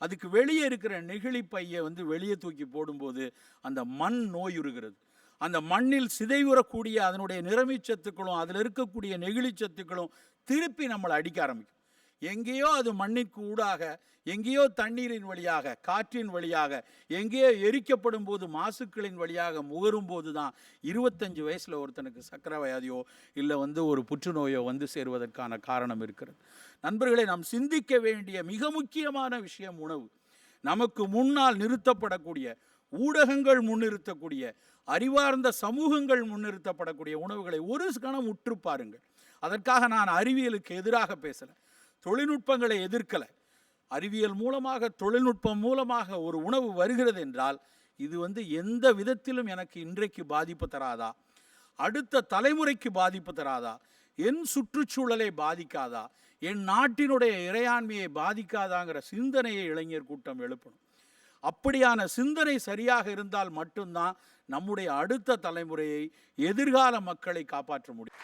அதுக்கு வெளியே இருக்கிற நெகிழிப்பையை வெளியே தூக்கி போடும்போது அந்த மண் நோயுறுகிறது. அந்த மண்ணில் சிதைவுறக்கூடிய அதனுடைய நிறமிச்சத்துக்களும் அதில் இருக்கக்கூடிய நெகிழிச்சத்துக்களும் திருப்பி நம்மளை அடிக்க ஆரம்பிக்கும். எங்கேயோ அது மண்ணிற்கு ஊடாக, எங்கேயோ தண்ணீரின் வழியாக, காற்றின் வழியாக, எங்கேயோ எரிக்கப்படும் போது மாசுக்களின் வழியாக முகரும் போது தான் 25 வயசில் ஒருத்தனுக்கு சக்கரை வியாதியோ இல்லை ஒரு புற்றுநோயோ சேருவதற்கான காரணம் இருக்கிறது. நண்பர்களை, நாம் சிந்திக்க வேண்டிய மிக முக்கியமான விஷயம் உணவு. நமக்கு முன்னால் நிறுத்தப்படக்கூடிய, ஊடகங்கள் முன்னிறுத்தக்கூடிய, அறிவார்ந்த சமூகங்கள் முன்னிறுத்தப்படக்கூடிய உணவுகளை ஒரு கணம் உற்று பாருங்கள். அதற்காக நான் அறிவியலுக்கு எதிராக பேசலை, தொழில்நுட்பங்களை எதிர்க்கலை. அறிவியல் மூலமாக, தொழில்நுட்பம் மூலமாக ஒரு உணவு வருகிறது என்றால் இது எந்த விதத்திலும் எனக்கு இன்றைக்கு பாதிப்பு தராதா, அடுத்த தலைமுறைக்கு பாதிப்பு தராதா, என் சுற்றுச்சூழலை பாதிக்காதா, என் நாட்டினுடைய இறையாண்மையை பாதிக்காதாங்கிற சிந்தனையை இளைஞர் கூட்டம் எழுப்பணும். அப்படியான சிந்தனை சரியாக இருந்தால் மட்டும்தான் நம்முடைய அடுத்த தலைமுறையை, எதிர்கால மக்களை காப்பாற்ற முடியும்.